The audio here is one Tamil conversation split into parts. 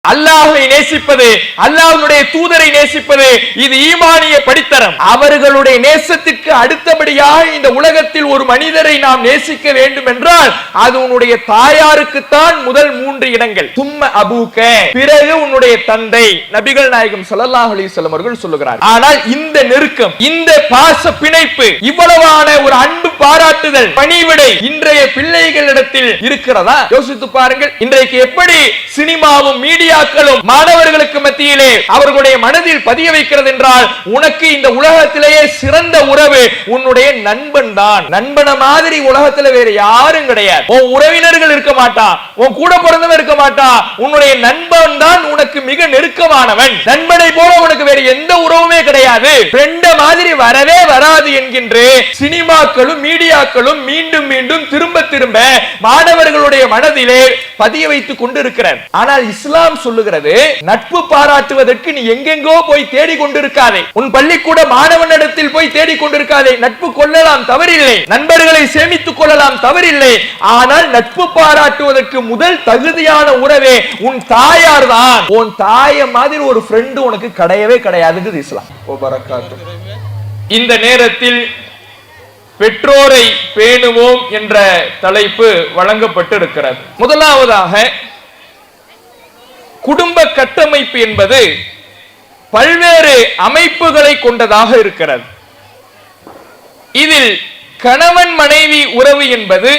அல்லாஹ்வை நேசிப்பது, அல்லாஹ்வுடைய தூதரை நேசிப்பது, இது ஈமானிய படித்தரம். அவர்களுடைய நேசத்திற்கு அடுத்தபடியாக இந்த உலகத்தில் ஒரு மனிதரை நாம் நேசிக்க வேண்டும் என்றால் அது உன்னுடைய தாயாருக்குத்தான் முதல் 3 இடங்கள். சும்ம அபூக, பிறகு உன்னுடைய தந்தை. நபிகள் நாயகம் ஸல்லல்லாஹு அலைஹி வஸல்லம் அவர்கள் சொல்லுகிறார். ஆனால் இந்த நெருக்கம், இந்த பாச பிணைப்பு, இவ்வளவான ஒரு அன்பு பாராட்டுதல், பணிவிடை இன்றைய பிள்ளைகளிடத்தில் இருக்கிறதா? யோசித்து பாருங்கள். இன்றைக்கு எப்படி சினிமாவும் மீடியாக்களும் மாணவர்களுக்கு மத்தியிலே அவர்களுடைய மனதில் பதிய வைக்கிறது என்றால், உனக்கு இந்த உலகத்திலேயே சிறந்த உறவு உன்னுடைய நண்பன் தான். நண்பன மாதிரி உலகத்தில் வேற யாரும் கிடையாது. உன் உறவினர்கள் இருக்க மாட்டான், உன் கூட பிறந்தவன் இருக்க மாட்டான். உன்னுடைய நண்பன் தான் உனக்கு மிக நெருக்கமானவன். நண்பனை போல உனக்கு வேற எந்த உறவுமே கிடையாது. ஃப்ரெண்ட மாதிரி வரவே வராது என்கின்ற சினிமாக்களும் மீடியாக்களும் மீண்டும் மீண்டும் திரும்ப திரும்ப மாணவர்களுடைய மனதிலே பதிய வைத்துக் கொண்டு இருக்கிறார். ஆனால் இஸ்லாம் சொல்லுகிறது, நட்பு பாராட்டுவதற்கு நீ எங்கெங்கோ போய் தேடிக் கொண்டிருக்காதே. உன் பள்ளிக்கூட மாணவனிடத்தில் போய் தேடிக் கொண்டிருக்காதே. நட்பு கொள்ளலாம், தவறில்லை. நண்பர்களை சேமித்துக் கொள்ளலாம், தவறில்லை. ஆனால் நட்பு பாராட்டுவதற்கு முதல் தகுதியான உறவே உன் தாயார் தான். உன் தாய மாதிரி ஒரு ஃப்ரெண்டு உனக்கு கிடையவே கிடையாது இஸ்லாம். இந்த நேரத்தில் பெற்றோரை பேணுவோம் என்ற தலைப்பு வழங்கப்பட்டு இருக்கிறது. முதலாவதாக, குடும்ப கட்டமைப்பு என்பது பல்வேறு அமைப்புகளை கொண்டதாக இருக்கிறது. இதில் கணவன் மனைவி உறவு என்பது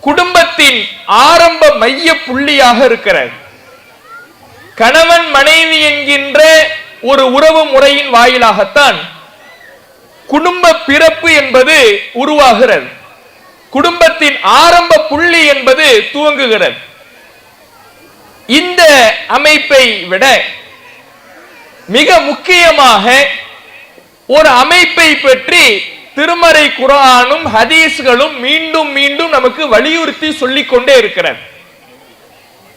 குடும்பத்தின் ஆரம்ப மைய புள்ளியாக இருக்கிறது. கணவன் மனைவி என்கின்ற ஒரு உறவு முறையின் வாயிலாகத்தான் குடும்ப பிறப்பு என்பது உருவாகிறது. குடும்பத்தின் ஆரம்ப புள்ளி என்பது துவங்குகிறது. இந்த அமைப்பை விட மிக முக்கியமாக ஒரு அமைப்பை பற்றி திருமறை குர்ஆனும் ஹதீஸ்களும் மீண்டும் மீண்டும் நமக்கு வலியுறுத்தி சொல்லிக் கொண்டே இருக்கிறது.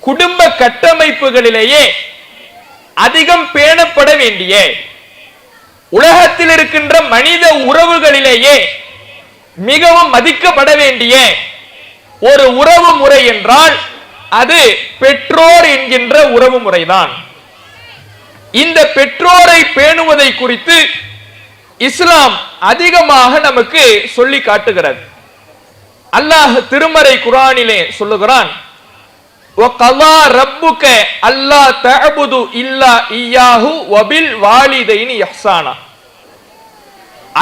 குடும்ப கட்டமைப்புகளிலேயே அதிகம் பேணப்பட வேண்டிய, உலகத்தில் இருக்கின்ற மனித உறவுகளிலேயே மிகவும் மதிக்கப்பட வேண்டிய ஒரு உறவு முறை என்றால் அது பெற்றோர் என்கின்ற உறவு முறைதான். இந்த பெற்றோரை பேணுவதை குறித்து இஸ்லாம் அதிகமாக நமக்கு சொல்லி காட்டுகிறது. அல்லாஹ் திருமறை குர்ஆனிலே சொல்லுகிறான், வகலா ரப்புக அல்லா தஅபுது இல்லா இய்யாஹு வபில் வாலிதைனி இஹ்சானா.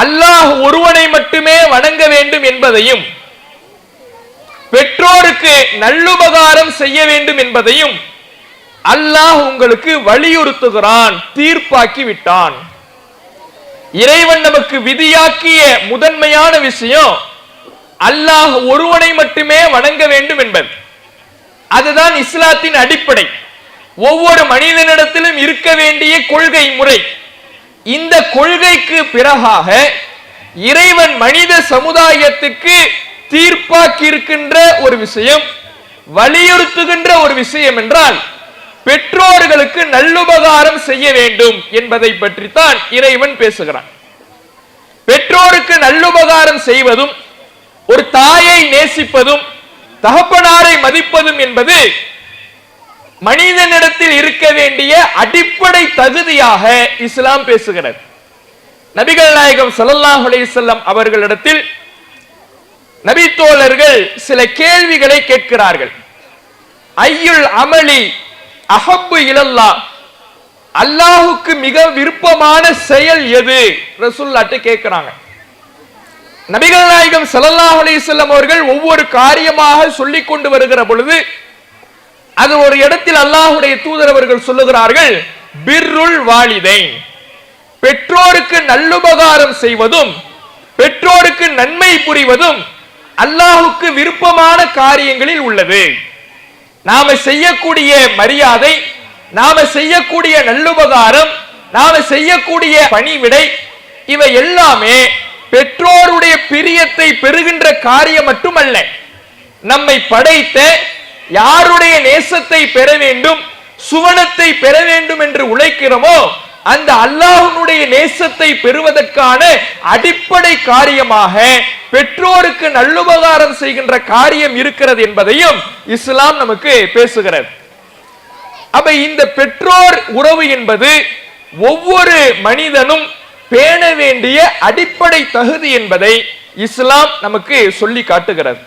அல்லாஹ் ஒருவனை மட்டுமே வணங்க வேண்டும் என்பதையும், பெற்றோருக்கு நல்லுபகாரம் செய்ய வேண்டும் என்பதையும் அல்லாஹ் உங்களுக்கு வலியுறுத்துகிறான், தீர்ப்பாக்கி விட்டான். இறைவன் நமக்கு விதியாக்கிய முதன்மையான விஷயம் அல்லாஹ் ஒருவனை மட்டுமே வணங்க வேண்டும் என்பது. அதுதான் இஸ்லாத்தின் அடிப்படை. ஒவ்வொரு மனிதனிடத்திலும் இருக்க வேண்டிய கொள்கை முறை. இந்த கொள்கைக்கு பிறகாக இறைவன் மனித சமுதாயத்துக்கு தீர்ப்பாக்கி இருக்கின்ற ஒரு விஷயம், வலியுறுத்துகின்ற ஒரு விஷயம் என்றால் பெற்றோர்களுக்கு நல்லுபகாரம் செய்ய வேண்டும் என்பதை பற்றித்தான் இறைவன் பேசுகிறான். பெற்றோருக்கு நல்லுபகாரம் செய்வதும், ஒரு தாயை நேசிப்பதும், தகப்பனாரை மதிப்பதும் என்பது மனிதனிடத்தில் இருக்க வேண்டிய அடிப்படை தகுதியாக இஸ்லாம் பேசுகிறது. நபிகள் நாயகம் ஸல்லல்லாஹு அலைஹி வஸல்லம் அவர்களிடத்தில் நபித்தோழர்கள் சில கேள்விகளை கேட்கிறார்கள். ஐயுல் அமலி அஹப்பு இலல்லாஹ், அல்லாஹுக்கு மிக விருப்பமான செயல் எது? ரசூலுல்லாஹ்ட்ட கேட்கிறாங்க. நபிகள் நாயகம் ஸல்லல்லாஹு அலைஹி வஸல்லம் அவர்கள் ஒவ்வொரு காரியமாக சொல்லிக் கொண்டு வருகிற பொழுது அது ஒரு இடத்தில் அல்லாஹ்வுடைய தூதர் அவர்கள் சொல்லுகிறார்கள், பிர்ருல் வாலிதைன், பெற்றோருக்கு நல்லுபகாரம் செய்வதும் பெற்றோருக்கு நன்மை புரிவதும் அல்லாஹுக்கு விருப்பமான காரியங்களில் உள்ளது. நாம செய்யக்கூடிய மரியாதை, நாம செய்யக்கூடிய நல்லுபகாரம், நாம செய்யக்கூடிய பணிவிடை, இவை எல்லாமே பெற்றோருடைய பிரியத்தை பெறுகின்ற காரியம் மட்டுமல்ல. நம்மை படைத்த யாருடைய நேசத்தை பெற வேண்டும், சுவனத்தை பெற வேண்டும் என்று உழைக்கிறோமோ அந்த அல்லாஹ்வுடைய நேசத்தை பெறுவதற்கான அடிப்படை காரியமாக பெற்றோருக்கு நல்லுபகாரம் செய்கின்ற காரியம் இருக்கிறது என்பதையும் இஸ்லாம் நமக்கு பேசுகிறது. அப்ப இந்த பெற்றோர் உறவு என்பது ஒவ்வொரு மனிதனும் பேண வேண்டிய அடிப்படை தகுதி என்பதை இஸ்லாம் நமக்கு சொல்லி காட்டுகிறது.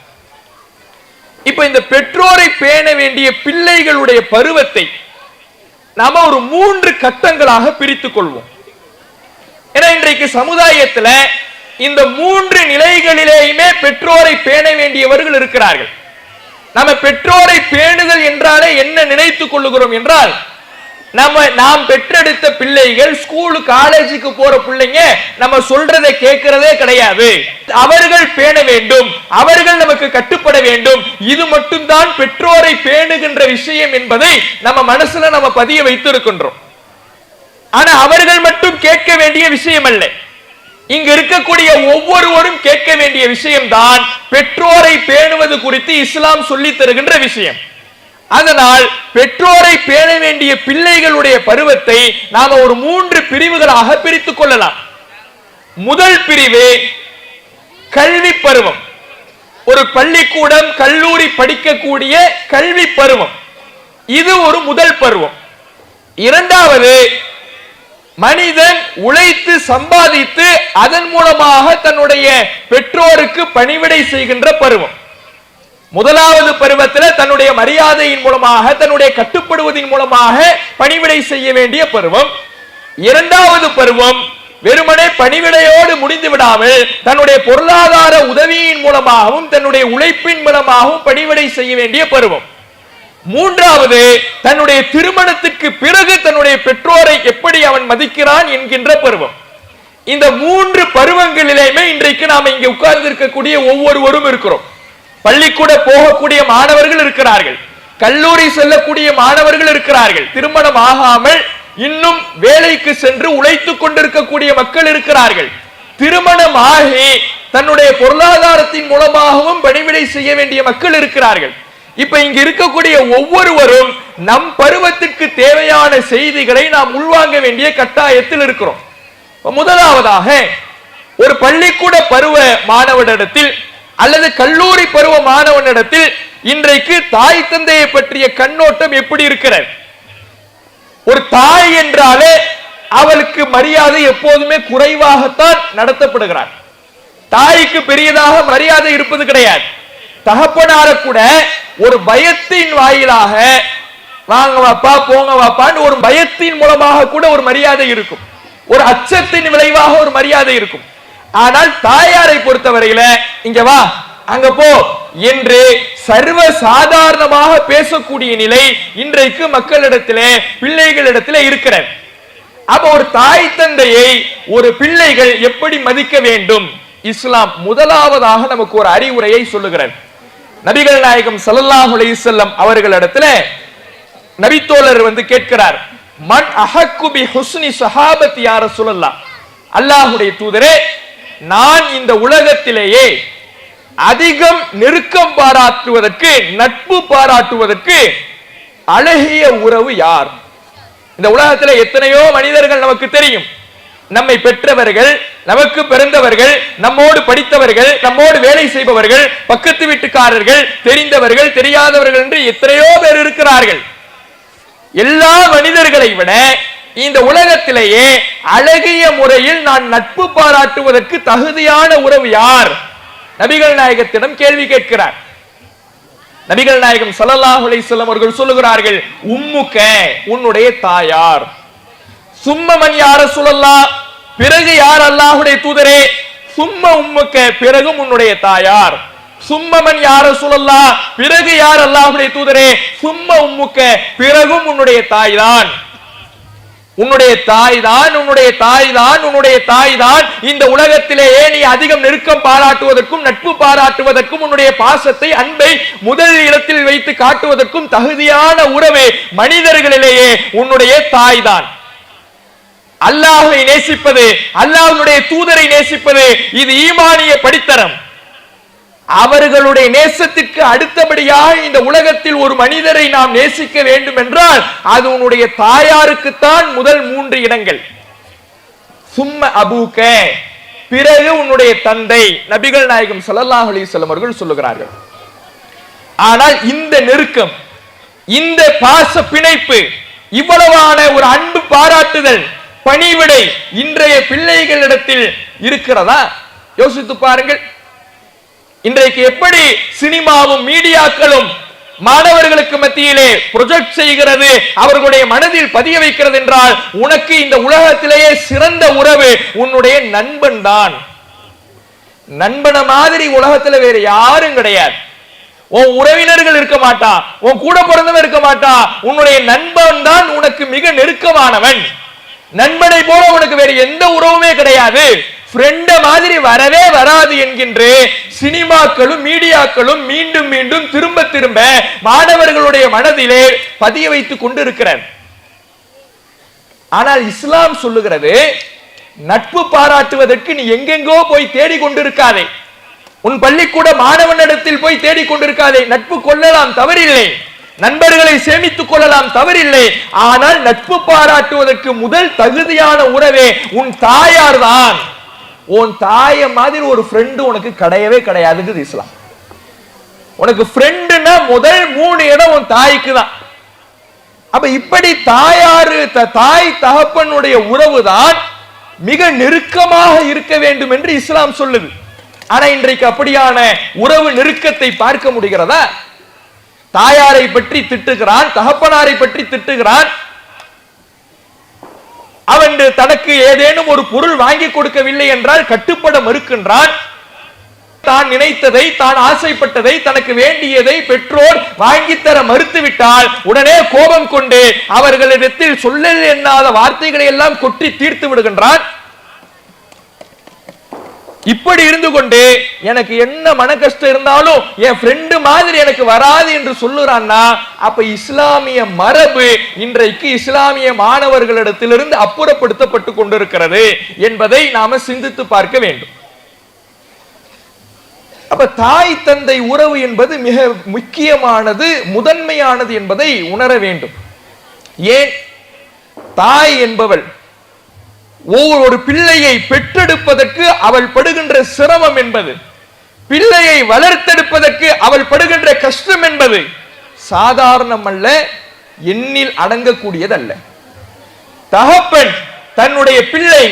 இப்ப இந்த பெற்றோரை பேண வேண்டிய பிள்ளைகளுடைய பருவத்தை நாம ஒரு 3 கட்டங்களாக பிரித்துக் கொள்வோம். ஏன்னா இன்றைக்கு சமுதாயத்துல இந்த 3 நிலைகளிலேயுமே பெற்றோரை பேண வேண்டியவர்கள் இருக்கிறார்கள். நம்ம பெற்றோரை பேணுதல் என்றாலே என்ன நினைத்துக் கொள்ளுகிறோம் என்றால், நாம் பெற்றெடுத்த பிள்ளைகள் ஸ்கூலு காலேஜுக்கு போற பிள்ளைங்க நம்ம சொல்றதை கேட்கிறதே கிடையாது, அவர்கள் பேண வேண்டும், அவர்கள் நமக்கு கட்டுப்பட வேண்டும், இது மட்டும்தான் பெற்றோரை பேணுகின்ற விஷயம் என்பதை நம்ம மனசுல நம்ம பதிய வைத்திருக்கின்றோம். ஆனா அவர்கள் மட்டும் கேட்க வேண்டிய விஷயம் அல்ல, இங்கு இருக்கக்கூடிய ஒவ்வொருவரும் கேட்க வேண்டிய விஷயம்தான் பெற்றோரை பேணுவது குறித்து இஸ்லாம் சொல்லி தருகின்ற விஷயம். அதனால் பெற்றோரை பேண வேண்டிய பிள்ளைகளுடைய பருவத்தை நாம ஒரு 3 பிரிவுகளாக பிரித்துக் கொள்ளலாம். முதல் பிரிவு கல்வி பருவம், ஒரு பள்ளிக்கூடம் கல்லூரி படிக்கக்கூடிய கல்வி பருவம், இது ஒரு முதல் பருவம். இரண்டாவது மனிதன் உழைத்து சம்பாதித்து அதன் மூலமாக தன்னுடைய பெற்றோருக்கு பணிவிடை செய்கின்ற பருவம். முதலாவது பருவத்தில் தன்னுடைய மரியாதையின் மூலமாக தன்னுடைய கட்டுப்படுவதன் மூலமாக பணிவிடை செய்ய வேண்டிய பருவம். இரண்டாவது பருவம் வெறுமனே பணிவிடையோடு முடிந்து விடாமல் தன்னுடைய பொருளாதார உதவியின் மூலமாகவும் தன்னுடைய உழைப்பின் மூலமாகவும் பணிவிடை செய்ய வேண்டிய பருவம். மூன்றாவது தன்னுடைய திருமணத்துக்கு பிறகு தன்னுடைய பெற்றோரை எப்படி அவன் மதிக்கிறான் என்கின்ற பருவம். இந்த 3 பருவங்களிலேயுமே இன்றைக்கு நாம இங்கே உட்கார்ந்து இருக்கக்கூடிய ஒவ்வொருவரும் இருக்கிறோம். பள்ளிக்கூட போகக்கூடிய மாணவர்கள் இருக்கிறார்கள், கல்லூரி செல்லக்கூடிய மாணவர்கள் இருக்கிறார்கள், திருமணம் ஆகாமல் இன்னும் வேலைக்கு சென்று உழைத்துக் கொண்டிருக்கக்கூடிய மக்கள் இருக்கிறார்கள், திருமணம் ஆகி தன்னுடைய பொருளாதாரத்தின் மூலமாகவும் பணிவிடை செய்ய வேண்டிய மக்கள் இருக்கிறார்கள். இப்ப இங்க இருக்கக்கூடிய ஒவ்வொருவரும் நம் பருவத்திற்கு தேவையான செய்திகளை நாம் உள்வாங்க வேண்டிய கட்டாயத்தில் இருக்கிறோம். முதலாவதாக ஒரு பள்ளிக்கூட பருவ மாணவனிடத்தில் அல்லது கல்லூரி பருவ மாணவனிடத்தில் இன்றைக்கு தாய் தந்தையை பற்றிய கண்ணோட்டம் எப்படி இருக்கிறது? ஒரு தாய் என்றாலே அவளுக்கு மரியாதை எப்போதுமே குறைவாகத்தான் நடத்தப்படுகிறார். தாய்க்கு பெரியதாக மரியாதை இருப்பது கிடையாது. தகப்பனார கூட ஒரு பயத்தின் வாயிலாக வாங்க வாப்பா போங்க வாப்பான்னு ஒரு பயத்தின் மூலமாக கூட ஒரு மரியாதை இருக்கும், ஒரு அச்சத்தின் விளைவாக ஒரு மரியாதை இருக்கும். ஆனால் தாயாரை பொறுத்தவரையில இங்க வா அங்க போ என்று சர்வ சாதாரணமாக பேசக்கூடிய நிலை இன்றைக்கு மக்களிடத்திலே பிள்ளைகளிடத்திலே இருக்கிறது. அப்ப ஒரு தாய் தந்தையை ஒரு பிள்ளைகள் எப்படி மதிக்க வேண்டும்? இஸ்லாம் முதலாவதாக நமக்கு ஒரு அறிவுரையை சொல்லுகிறது. நபிகள் நாயகம் ஸல்லல்லாஹு அலைஹி வஸல்லம் அவர்களிடத்துல நபித்தோழர் கேட்கிறார், மன் அஹக்கு பி ஹுஸ்னி ஸஹாபத்தி யா ரசூலல்லாஹ், அல்லாஹ்வுடைய தூதரே, நான் இந்த உலகத்திலேயே அதிகம் நெருக்கம் பாராட்டுவதற்கு நட்பு பாராட்டுவதற்கு அழகிய உறவு யார்? இந்த உலகத்தில் எத்தனையோ மனிதர்கள் நமக்கு தெரியும், நம்மை பெற்றவர்கள், நமக்கு பிறந்தவர்கள், நம்மோடு படித்தவர்கள், நம்மோடு வேலை செய்பவர்கள், பக்கத்து வீட்டுக்காரர்கள், தெரிந்தவர்கள் தெரியாதவர்கள் என்று எத்தனையோ பேர் இருக்கிறார்கள். எல்லா மனிதர்களை விட இந்த உலகத்திலேயே அழகிய முறையில் நான் நட்பு பாராட்டுவதற்கு தகுதியான உறவு யார்? நபிகள் நாயகத்திடம் கேள்வி கேட்கிறார். நபிகள் நாயகம் ஸல்லல்லாஹு அலைஹி வஸல்லம் அவர்கள் சொல்லுகிறார்கள், உம்முக, உன்னுடைய தாயார். சும்மமன் யா ரசூலல்லாஹ், பிறகு யார் அல்லாஹ்வுடைய தூதரே? சும்ம உம்முக, பிறகு உன்னுடைய தாயார். சும்மமன் யா ரசூலல்லாஹ், பிறகு யார் அல்லாஹ்வுடைய தூதரே? சும்ம உம்முக, பிறகும் உன்னுடைய தாய்தான். உன்னுடைய தாய் தான், உன்னுடைய தாய் தான், உன்னுடைய தாய் தான் இந்த உலகத்திலேயே நீ அதிகம் நெருக்கம் பாராட்டுவதற்கும் நட்பு பாராட்டுவதற்கும் உன்னுடைய பாசத்தை அன்பை முதல் இடத்தில் வைத்து காட்டுவதற்கும் தகுதியான உறவே மனிதர்களிலேயே உன்னுடைய தாய் தான். அல்லாஹ்வை நேசிப்பது, அல்லாஹ்வுடைய தூதரை நேசிப்பது, இது ஈமானிய படித்தரம். அவர்களுடைய நேசத்திற்கு அடுத்தபடியாக இந்த உலகத்தில் ஒரு மனிதரை நாம் நேசிக்க வேண்டும் என்றால் அது உன்னுடைய தாயாருக்குத்தான் முதல் 3 இடங்கள். சும்ம அபூக, பிறகு உன்னுடைய தந்தை. நபிகள் நாயகம் ஸல்லல்லாஹு அலைஹி வஸல்லம் அவர்கள் சொல்லுகிறார்கள். ஆனால் இந்த நெருக்கம், இந்த பாச பிணைப்பு இவ்வளவான ஒரு அன்பு பாராட்டுதல், பணிவிடை இன்றைய பிள்ளைகளிடத்தில் இருக்கிறதா? யோசித்து பாருங்கள். இன்றைக்கு எப்படி சினிமாவும் மீடியாக்களும் மாணவர்களுக்கு மத்தியிலே ப்ரொஜெக்ட் செய்கிறது, அவர்களுடைய மனதில் பதிய வைக்கிறது என்றால், உனக்கு இந்த உலகத்திலேயே சிறந்த உறவு உன்னுடைய நண்பன் தான். நண்பன மாதிரி உலகத்துல வேற யாரும் கிடையாது. உன் உறவினர்கள் இருக்க மாட்டா, உன் கூட பிறந்தவன் இருக்க மாட்டா, உன்னுடைய நண்பன் தான் உனக்கு மிக நெருக்கமானவன். நண்பனை போல உனக்கு வேற எந்த உறவுமே கிடையாது. ஃப்ரெண்ட மாதிரி வரவே வராது என்கின்ற சினிமாக்களும் மீடியாக்களும் மீண்டும் மீண்டும் திரும்ப திரும்ப மாணவர்களுடைய மனதிலே பதிய வைத்துக் கொண்டு இருக்கிறார். ஆனால் இஸ்லாம் சொல்லுகிறது, நட்பு பாராட்டுவதற்கு நீ எங்கெங்கோ போய் தேடிக் கொண்டிருக்காதே, உன் பள்ளிக்கூட மாணவனிடத்தில் போய் தேடிக் கொண்டிருக்காதே. நட்பு கொள்ளலாம், தவறில்லை. நண்பர்களை சேமித்துக் கொள்ளலாம், தவறில்லை. ஆனால் நட்பு பாராட்டுவதற்கு முதல் தகுதியான உறவே உன் தாயார் தான். உன் தாய மாதிரி ஒரு ஃப்ரெண்டு உனக்கு கிடையவே கிடையாது இஸ்லாம். உனக்கு ஃப்ரெண்டுனா முதல் 3 இடம் உன் தாய்க்கு தான். அப்ப இப்படி தாய் தகப்பனுடைய உறவு தான் மிக நெருக்கமாக இருக்க வேண்டும் என்று இஸ்லாம் சொல்லுது. ஆனா இன்றைக்கு அப்படியான உறவு நெருக்கத்தை பார்க்க முடிகிறதா? தாயாரை பற்றி திட்டுகிறான், தகப்பனாரை பற்றி திட்டுகிறான். அவன் தனக்கு ஏதேனும் ஒரு பொருள் வாங்கி கொடுக்கவில்லை என்றால் கட்டுப்பட மறுக்கின்றான். தான் நினைத்ததை, தான் ஆசைப்பட்டதை, தனக்கு வேண்டியதை பெற்றோர் வாங்கித்தர மறுத்துவிட்டால் உடனே கோபம் கொண்டு அவர்களிடத்தில் சொல்லல் எண்ணாத வார்த்தைகளை எல்லாம் கொட்டி தீர்த்து விடுகின்றான். இப்படி இருந்து கொண்டு எனக்கு என்ன மன கஷ்டம் இருந்தாலும் என் ஃப்ரெண்டு மாதிரி எனக்கு வராது என்று சொல்லுறான்னா, அப்ப இஸ்லாமிய மரபு இன்றைக்கு இஸ்லாமிய மாணவர்களிடத்திலிருந்து அப்புறப்படுத்தப்பட்டு கொண்டிருக்கிறது என்பதை நாம சிந்தித்து பார்க்க வேண்டும். அப்ப தாய் தந்தை உறவு என்பது மிக முக்கியமானது, முதன்மையானது என்பதை உணர வேண்டும். ஏன்? தாய் என்பவள் ஒவ்வொரு பிள்ளையை பெற்றெடுப்பதற்கு அவள் படுகின்ற சிரமம் என்பது, பிள்ளையை வளர்த்தெடுப்பதற்கு அவள் படுகின்ற கஷ்டம் என்பது சாதாரணம் அல்ல, எண்ணில் அடங்கக்கூடியதல்ல. தகப்பன் தன்னுடைய பிள்ளை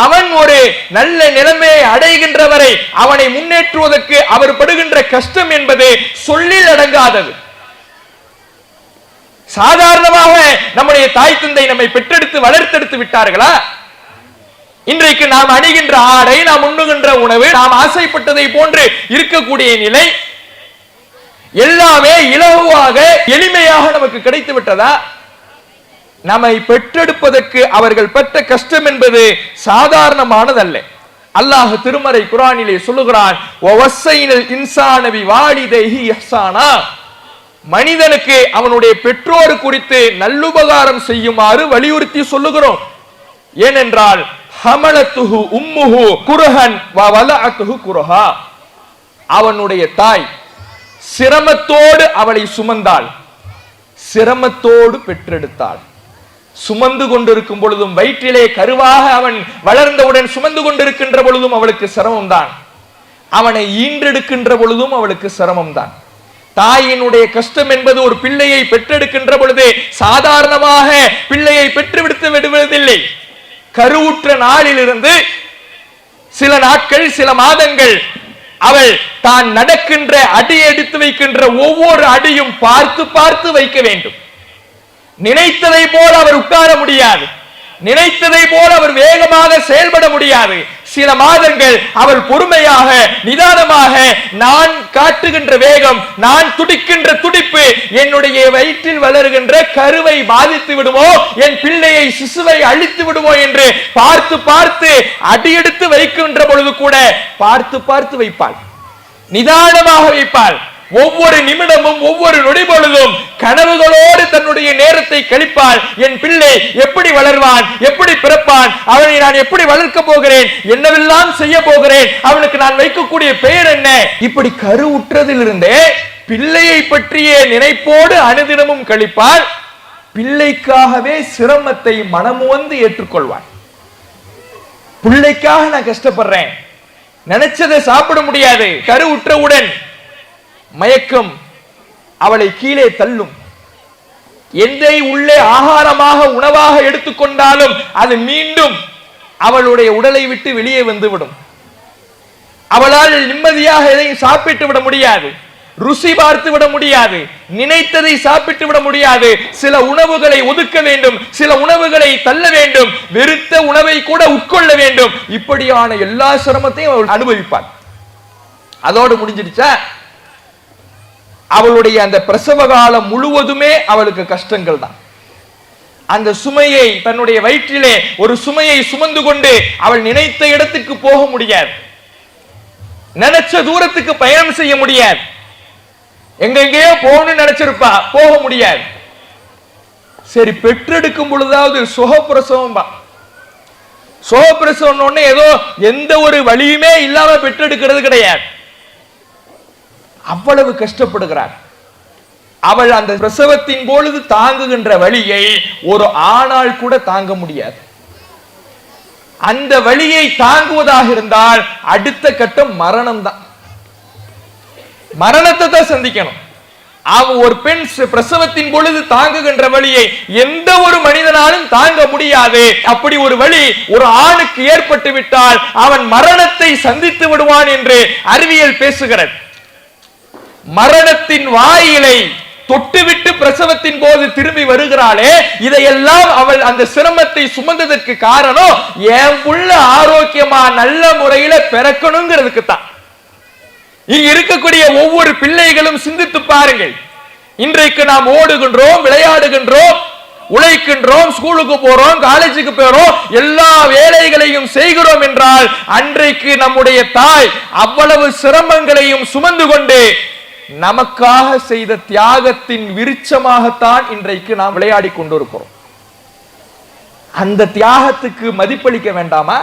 அவன் ஒரு நல்ல நிலைமையை அடைகின்ற வரை அவனை முன்னேற்றுவதற்கு அவர் படுகின்ற கஷ்டம் என்பது சொல்லில் அடங்காதது. சாதாரணமாக நம்முடைய தாய் தந்தை நம்மை பெற்றெடுத்து வளர்த்தெடுத்து விட்டார்களா? இன்றைக்கு நாம் அணிகின்ற ஆடை, நாம் உண்ணுகின்ற உணவு, நாம் ஆசைப்பட்டதை போன்று இருக்கக்கூடிய நிலை எல்லாமே இலகுவாக எளிமையாக நமக்கு கிடைத்து விட்டதா? நம்மை பெற்றெடுப்பதற்கு அவர்கள் பெற்ற கஷ்டம் என்பது சாதாரணமானதல்ல. அல்லாஹ் திருமறை குர்ஆனிலே சொல்லுகிறான், வவஸ்ஸைனல் இன்சான பிவாலிதைஹி இஹ்சானா, மனிதனுக்கு அவனுடைய பெற்றோர் குறித்து நல்லுபகாரம் செய்யுமாறு வலியுறுத்தி சொல்லுகிறோம். ஏனென்றால் ஹமலத்துஹு உம்முஹு குர்ஹன் வ வலஅத்துஹு குர்ஹா, அவனுடைய தாய் சிரமத்தோடு அவளை சுமந்தாள், சிரமத்தோடு பெற்றெடுத்தாள். சுமந்து கொண்டிருக்கும் பொழுதும், வயிற்றிலே கருவாக அவன் வளர்ந்தவுடன் சுமந்து கொண்டிருக்கின்ற பொழுதும் அவளுக்கு சிரமம் தான். அவனை ஈன்றெடுக்கின்ற பொழுதும் அவளுக்கு சிரமம் தான். தாயினுடைய கஷ்டம் என்பது ஒரு பிள்ளையை பெற்றெடுக்கின்ற பொழுது சாதாரணமாக பிள்ளையை பெற்றுவிடுத்து விடுவதில்லை. கருவுற்ற நாளிலிருந்து சில நாட்கள், சில மாதங்கள் அவள் தான் நடக்கின்ற அடி எடுத்து வைக்கின்ற ஒவ்வொரு அடியும் பார்த்து பார்த்து வைக்க வேண்டும். நினைத்ததை போல அவர் உட்கார முடியாது, நினைத்ததை போல அவர் வேகமாக செயல்பட முடியாது. சில மாதங்கள் அவள் பொறுமையாக நிதானமாக, நான் காட்டுகின்ற வேகம், நான் துடிக்கின்ற துடிப்பு என்னுடைய வயிற்றில் வளர்கின்ற கருவை பாதித்து விடுமோ, என் பிள்ளையை சிசுவை அழித்து விடுமோ என்று பார்த்து பார்த்து அடியெடுத்து வைக்கின்ற பொழுது கூட பார்த்து பார்த்து வைப்பாள், நிதானமாக வைப்பாள். ஒவ்வொரு நிமிடமும் ஒவ்வொரு நொடி பொழுதும் கனவுகளோடு தன்னுடைய நேரத்தை கழிப்பாள். என் பிள்ளை எப்படி வளர்வான், எப்படி பிறப்பான், அவனை நான் எப்படி வளர்க்க போகிறேன், என்னவெல்லாம் செய்ய போகிறேன், அவனுக்கு நான் வைக்கக்கூடிய பெயர் என்ன, இப்படி கருவுற்றதிலிருந்தே பிள்ளையை பற்றிய நினைப்போடு அனுதினமும் கழிப்பாள். பிள்ளைக்காகவே சிரமத்தை மனமுவந்து ஏற்றுக்கொள்வாள். பிள்ளைக்காக நான் கஷ்டப்படுறேன், நினைச்சதை சாப்பிட முடியாது. கருவுற்றவுடன் மயக்கம் அவளை கீழே தள்ளும். எதை உள்ளே ஆகாரமாக உணவாக எடுத்துக்கொண்டாலும் அது மீண்டும் அவளுடைய உடலை விட்டு வெளியே வந்துவிடும். அவளால் நிம்மதியாக எதையும் சாப்பிட்டு விட முடியாது, ருசி பார்த்து விட முடியாது, நினைத்ததை சாப்பிட்டு விட முடியாது. சில உணவுகளை ஒதுக்க வேண்டும், சில உணவுகளை தள்ள வேண்டும், வெறுத்த உணவை கூட உட்கொள்ள வேண்டும். இப்படியான எல்லா சிரமத்தையும் அவள் அனுபவிப்பாள். அதோடு முடிஞ்சிடுச்சா? அவளுடைய அந்த பிரசவ காலம் முழுவதுமே அவளுக்கு கஷ்டங்கள் தான். அந்த சுமையை தன்னுடைய வயிற்றிலே ஒரு சுமையை சுமந்து கொண்டு அவள் நினைத்த இடத்துக்கு போக முடியாது, நினைச்ச தூரத்துக்கு பயணம் செய்ய முடியாது, எங்கெங்கேயோ போகணும்னு நினைச்சிருப்பா, போக முடியாது. சரி, பெற்றெடுக்கும் பொழுதாவது சுகப்பிரசவம். சுகப்பிரசவம் ஏதோ எந்த ஒரு வழியுமே இல்லாம பெற்றெடுக்கிறது கிடையாது. அவ்வளவு கஷ்டப்படுகிறார். அவள் அந்த பிரசவத்தின் பொழுது தாங்குகின்ற வலியை ஒரு ஆணால் கூட தாங்க முடியாது. அந்த வலியை தாங்குவதாக இருந்தால் அடுத்த கட்டம் மரணம் தான். மரணத்தை தான் சந்திக்கணும். ஒரு பெண் பிரசவத்தின் பொழுது தாங்குகின்ற வலியை எந்த ஒரு மனிதனாலும் தாங்க முடியாது. அப்படி ஒரு வலி ஒரு ஆணுக்கு ஏற்பட்டு விட்டால் அவன் மரணத்தை சந்தித்து விடுவான் என்று அறிவியல் பேசுகிறது. மரணத்தின் வாயிலை தொட்டுவிட்டு பிரசவத்தின் போது திரும்பி வருகிறாளே, இதையெல்லாம் அவள் அந்த சிரமத்தை சுமந்ததற்கு காரணம் என் புள்ள ஆரோக்கியமா நல்ல முறையில பிறக்கணுங்கிறதுக்கு தான். இங்க இருக்கக்கூடிய ஒவ்வொரு பிள்ளைகளும் சிந்தித்து பாருங்கள். இன்றைக்கு நாம் ஓடுகின்றோம், விளையாடுகின்றோம், உழைக்கின்றோம், ஸ்கூலுக்கு போறோம், காலேஜுக்கு போறோம், எல்லா வேலைகளையும் செய்கிறோம் என்றால் அன்றைக்கு நம்முடைய தாய் அவ்வளவு சிரமங்களையும் சுமந்து கொண்டு நமக்காக செய்த தியாகத்தின் விருட்சமாகத்தான் இன்றைக்கு நாம் விளையாடி கொண்டிருக்கிறோம். அந்த தியாகத்துக்கு மதிப்பளிக்க வேண்டாமா?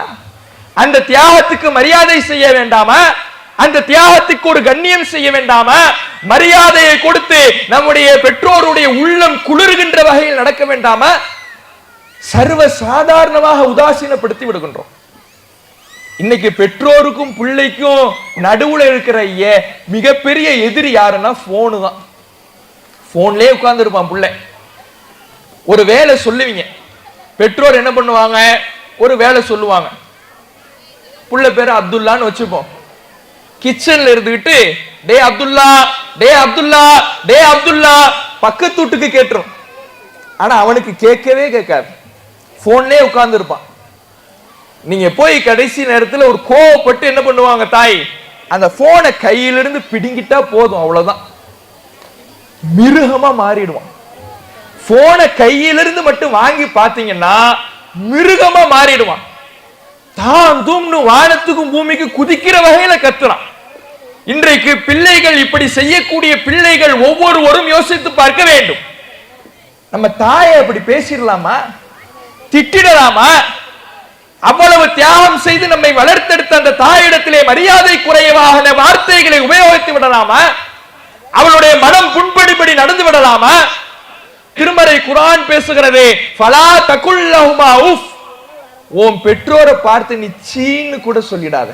அந்த தியாகத்துக்கு மரியாதை செய்ய வேண்டாமா? அந்த தியாகத்துக்கு ஒரு கண்ணியம் செய்ய வேண்டாமா? மரியாதையை கொடுத்து நம்முடைய பெற்றோருடைய உள்ளம் குளிர்கின்ற வகையில் நடக்க வேண்டாமா? சர்வ சாதாரணமாக உதாசீனப்படுத்தி விடுகின்றோம். இன்னைக்கு பெற்றோருக்கும் பிள்ளைக்கும் நடுவுல இருக்கிற மிகப்பெரிய எதிரி யாருன்னா போனு தான். போன்லயே உட்கார்ந்து இருப்பான் பிள்ளை. ஒரு வேலை சொல்லுவீங்க, பெற்றோர் என்ன பண்ணுவாங்க, ஒரு வேலை சொல்லுவாங்க. புள்ள பேரு அப்துல்லான்னு வச்சுப்போம். கிச்சன்ல இருந்துகிட்டு டே அப்துல்லா, டே அப்துல்லா, டே அப்துல்லா பக்கத்து வீட்டுக்கு கேட்டுரும். ஆனா அவனுக்கு கேட்கவே கேட்காது, போன்லயே உட்கார்ந்து இருப்பான். நீங்க போய் கடைசி நேரத்தில் ஒரு கோவப்பட்டு என்ன பண்ணுவாங்க தாய், அந்த போனை கையிலிருந்து பிடுங்கிட்டா போதும், அவ்வளவுதான். மிருகமா மாறிடுவான். போனை கையிலிருந்து மட்டும் வாங்கி பாத்தீங்கன்னா மிருகமா மாறிடுவான். தான் தூம்னு வானத்துக்கும் பூமிக்கு குதிக்கிற வகையில கத்துறான். இன்றைக்கு பிள்ளைகள் இப்படி செய்யக்கூடிய பிள்ளைகள் ஒவ்வொருவரும் யோசித்து பார்க்க வேண்டும். நம்ம தாயை அப்படி பேசிடலாமா? திட்டிடலாமா? அவ்வளவு தியாகம் செய்து நம்மை வளர்த்தெடுத்த அந்த தாயிடத்திலே மரியாதை குறைவாக வார்த்தைகளை உபயோகித்து விடலாமா? அவளுடைய மனம் புண்படிபடி நடந்து விடலாமா? திருமறை குர்ஆன் பேசுகிறது, ஃபலா தகுல்லஹுமா உஃப். உன் பெற்றோரை பார்த்து நீ சீன்னு கூட சொல்லிடாத.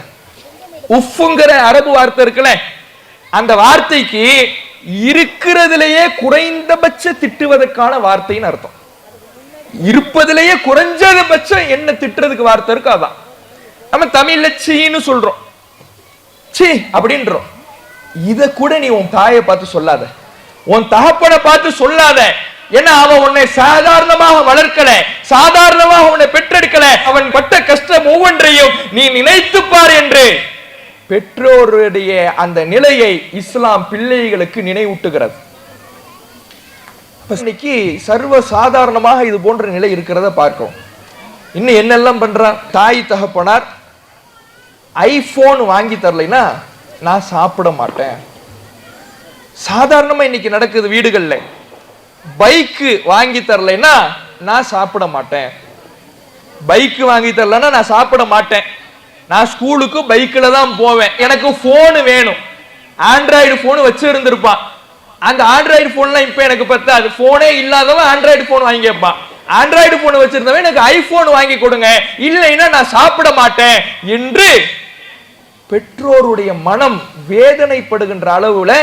உஃப்ங்கிற அரபு வார்த்தை இருக்குல்ல, அந்த வார்த்தைக்கு இருக்கிறதுலேயே குறைந்தபட்ச திட்டுவதற்கான வார்த்தைன்னு அர்த்தம். இருப்பதிலேயே குறைஞ்சபட்சம் என்ன திட்டுறதுக்கு வார்த்தை இருக்கு அதான். நம்ம தமிழ்ல சீன்னு சொல்றோம், சீ அப்படின்றோம். இத கூட நீ உன் தாயை பார்த்து சொல்லாத, உன் தகப்பனை பார்த்து சொல்லாத. ஏன்னா அவன் உன்னை சாதாரணமாக வளர்க்கல, சாதாரணமாக உன்னை பெற்றெடுக்கல. அவன் பட்ட கஷ்டம் ஒவ்வொன்றையும் நீ நினைத்து பார் என்று பெற்றோருடைய அந்த நிலையை இஸ்லாம் பிள்ளைகளுக்கு நினைவூட்டுகிறது. இன்னைக்கு சர்வ சாதாரணமாக இது போன்ற நிலை இருக்கிறத பார்க்கிறோம். இன்னும் என்னெல்லாம் பண்றான் தாய் தகப்பனார், ஐபோன் வாங்கி தரலைன்னா நான் சாப்பிட மாட்டேன். சாதாரணமா இன்னைக்கு நடக்குது வீடுகள்ல. பைக்கு வாங்கி தரலைன்னா நான் சாப்பிட மாட்டேன். பைக்கு வாங்கி தரலன்னா நான் சாப்பிட மாட்டேன். நான் ஸ்கூலுக்கு பைக்கில் தான் போவேன். எனக்கு போன் வேணும். ஆண்ட்ராய்டு போன் வச்சு இருந்திருப்பான். அந்த ஆண்ட்ராய்டு போன்லாம் இப்ப எனக்கு பத்தாது. போனே இல்லாதவன் ஆண்ட்ராய்டு போன் வாங்கி வைப்பான். ஆண்ட்ராய்டு போன் வச்சிருந்தவன் எனக்கு ஐபோன் வாங்கி கொடுங்க, இல்லைன்னா நான் சாப்பிட மாட்டேன் என்று பெற்றோருடைய மனம் வேதனைப்படுகின்ற அளவுல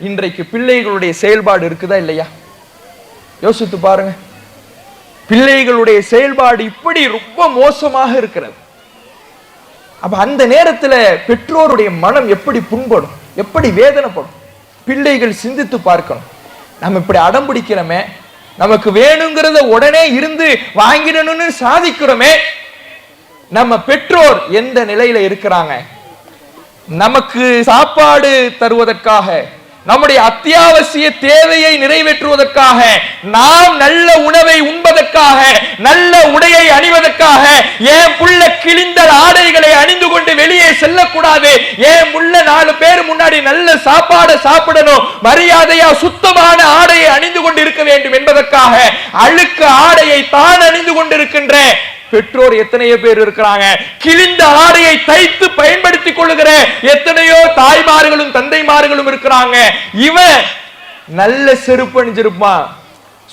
இன்றைக்கு பிள்ளைகளுடைய செயல்பாடு இருக்குதா இல்லையா? யோசித்து பாருங்க. பிள்ளைகளுடைய செயல்பாடு இப்படி ரொம்ப மோசமாக இருக்கிறது. அப்ப அந்த நேரத்தில் பெற்றோருடைய மனம் எப்படி புண்படும், எப்படி வேதனைப்படும்? பிள்ளைகள் சிந்தித்து பார்க்கணும். நம்ம இப்படி அடம் பிடிக்கிறோமே, நமக்கு வேணுங்கிறத உடனே இருந்து வாங்கிடணும்னு சாதிக்கிறோமே, நம்ம பெற்றோர் எந்த நிலையில இருக்கிறாங்க? நமக்கு சாப்பாடு தருவதற்காக, நம்முடைய அத்தியாவசிய தேவையை நிறைவேற்றுவதற்காக, நாம் நல்ல உணவை உண்பதற்காக, நல்ல உடையை அணிவதற்காக, ஏன் புள்ள கிழிந்த ஆடைகளை அணிந்து கொண்டு வெளியே செல்லக்கூடாது, ஏன் புள்ள 4 பேர் முன்னாடி நல்ல சாப்பாடு சாப்பிடணும், மரியாதையா சுத்தமான ஆடையை அணிந்து கொண்டு இருக்க வேண்டும் என்பதற்காக அழுக்கு ஆடையை தான் அணிந்து கொண்டிருக்கின்ற பெற்றோர் எத்தனையோ பேர் இருக்கிறாங்க. கிழிந்த ஆடையை தைத்து பயன்படுத்திக் கொள்ளுகிற எத்தனையோ தாய்மார்களும் தந்தைமார்களும் இருக்கிறாங்க. இவன் நல்ல செருப்பு அணிஞ்சிருப்பான்,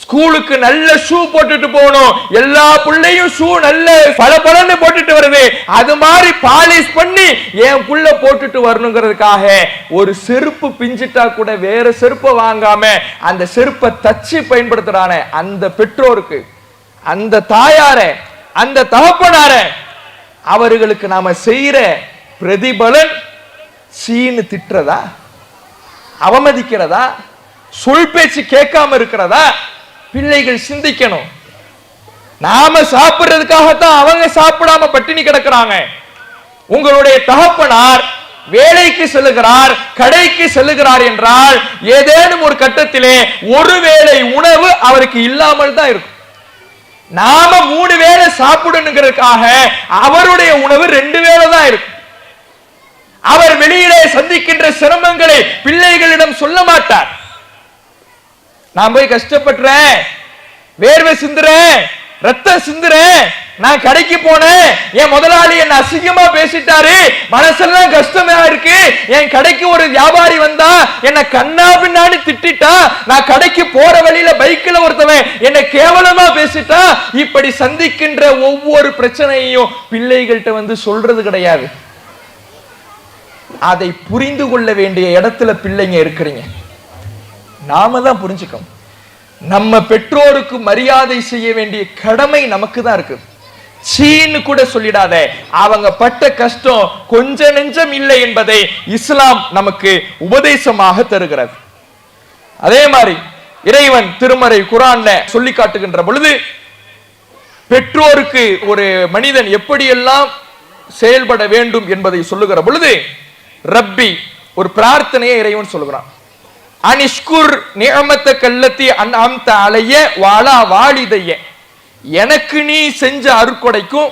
ஸ்கூலுக்கு நல்ல ஷூ போட்டுட்டு போகணும், எல்லா பிள்ளையும் ஷூ நல்ல பளபளன்னு போட்டுட்டு வருது, அது மாதிரி பாலிஷ் பண்ணி என் புள்ள போட்டுட்டு வரணுங்கிறதுக்காக ஒரு செருப்பு பிஞ்சிட்டா கூட வேற செருப்பை வாங்காம அந்த செருப்பை தச்சு பயன்படுத்துறான அந்த பெற்றோருக்கு, அந்த தாயார, அந்த தகப்பனார, அவர்களுக்கு நாம செய்யற பிரதிபலன் சீனு திட்டுறதா, அவமதிக்கிறதா, சொல் பேச்சு கேட்காம இருக்கிறதா? பிள்ளைகள் சிந்திக்கணும். நாம சாப்பிடுறதுக்காகத்தான் அவங்க சாப்பிடாம பட்டினி கிடக்கிறாங்க. உங்களுடைய தகப்பனார் வேலைக்கு செல்லுகிறார், கடைக்கு செல்லுகிறார் என்றால் ஏதேனும் ஒரு கட்டத்திலே ஒருவேளை உணவு அவருக்கு இல்லாமல் தான் இருக்கும். நாம 3 வேளை சாப்பிடணுங்கிறதுக்காக அவருடைய உணவு 2 வேளை தான் இருக்கும். அவர் வெளியிலே சந்திக்கின்ற சிரமங்களை பிள்ளைகளிடம் சொல்ல மாட்டார். நான் போய் கஷ்டப்படுறேன், வேர்வை சிந்துறேன், ரத்தம் சிந்துறேன், நான் கடைக்கு போனேன், என் முதலாளி என்ன அசிங்கமா பேசிட்டாரு, மனசெல்லாம் கஷ்டமா இருக்கு, என் கடைக்கு ஒரு வியாபாரி வந்தா என்ன கண்ணா பின்னாடி திட்டா, நான் கடைக்கு போற வழியில பைக்ல ஒருத்தவன் என்ன கேவலமா பேசிட்டா, இப்படி சந்திக்கின்ற ஒவ்வொரு பிரச்சனையையும் பிள்ளைகள்கிட்ட வந்து சொல்றது கிடையாது. அதை புரிந்து கொள்ள வேண்டிய இடத்துல பிள்ளைங்க இருக்கிறீங்க. நாம தான் புரிஞ்சுக்கணும். நம்ம பெற்றோருக்கு மரியாதை செய்ய வேண்டிய கடமை நமக்கு தான் இருக்கு. சீன்னு கூட சொல்லிடாத, அவங்க பட்ட கஷ்டம் கொஞ்ச நெஞ்சம் இல்லை என்பதை இஸ்லாம் நமக்கு உபதேசமாக தருகிறது. அதே மாதிரி இறைவன் திருமறை குர்ஆன்ல சொல்லி காட்டுகின்ற பொழுது பெற்றோருக்கு ஒரு மனிதன் எப்படியெல்லாம் செயல்பட வேண்டும் என்பதை சொல்லுகிற பொழுது ரப்பி ஒரு பிரார்த்தனையை இறைவன் சொல்லுகிறான். அனிஷ்குர் நிஅமத்தக அல்லதி அன்அம்த அலைய வஅலா வாலிதைய, எனக்கு நீ செஞ்ச அருட்கொடைக்கும்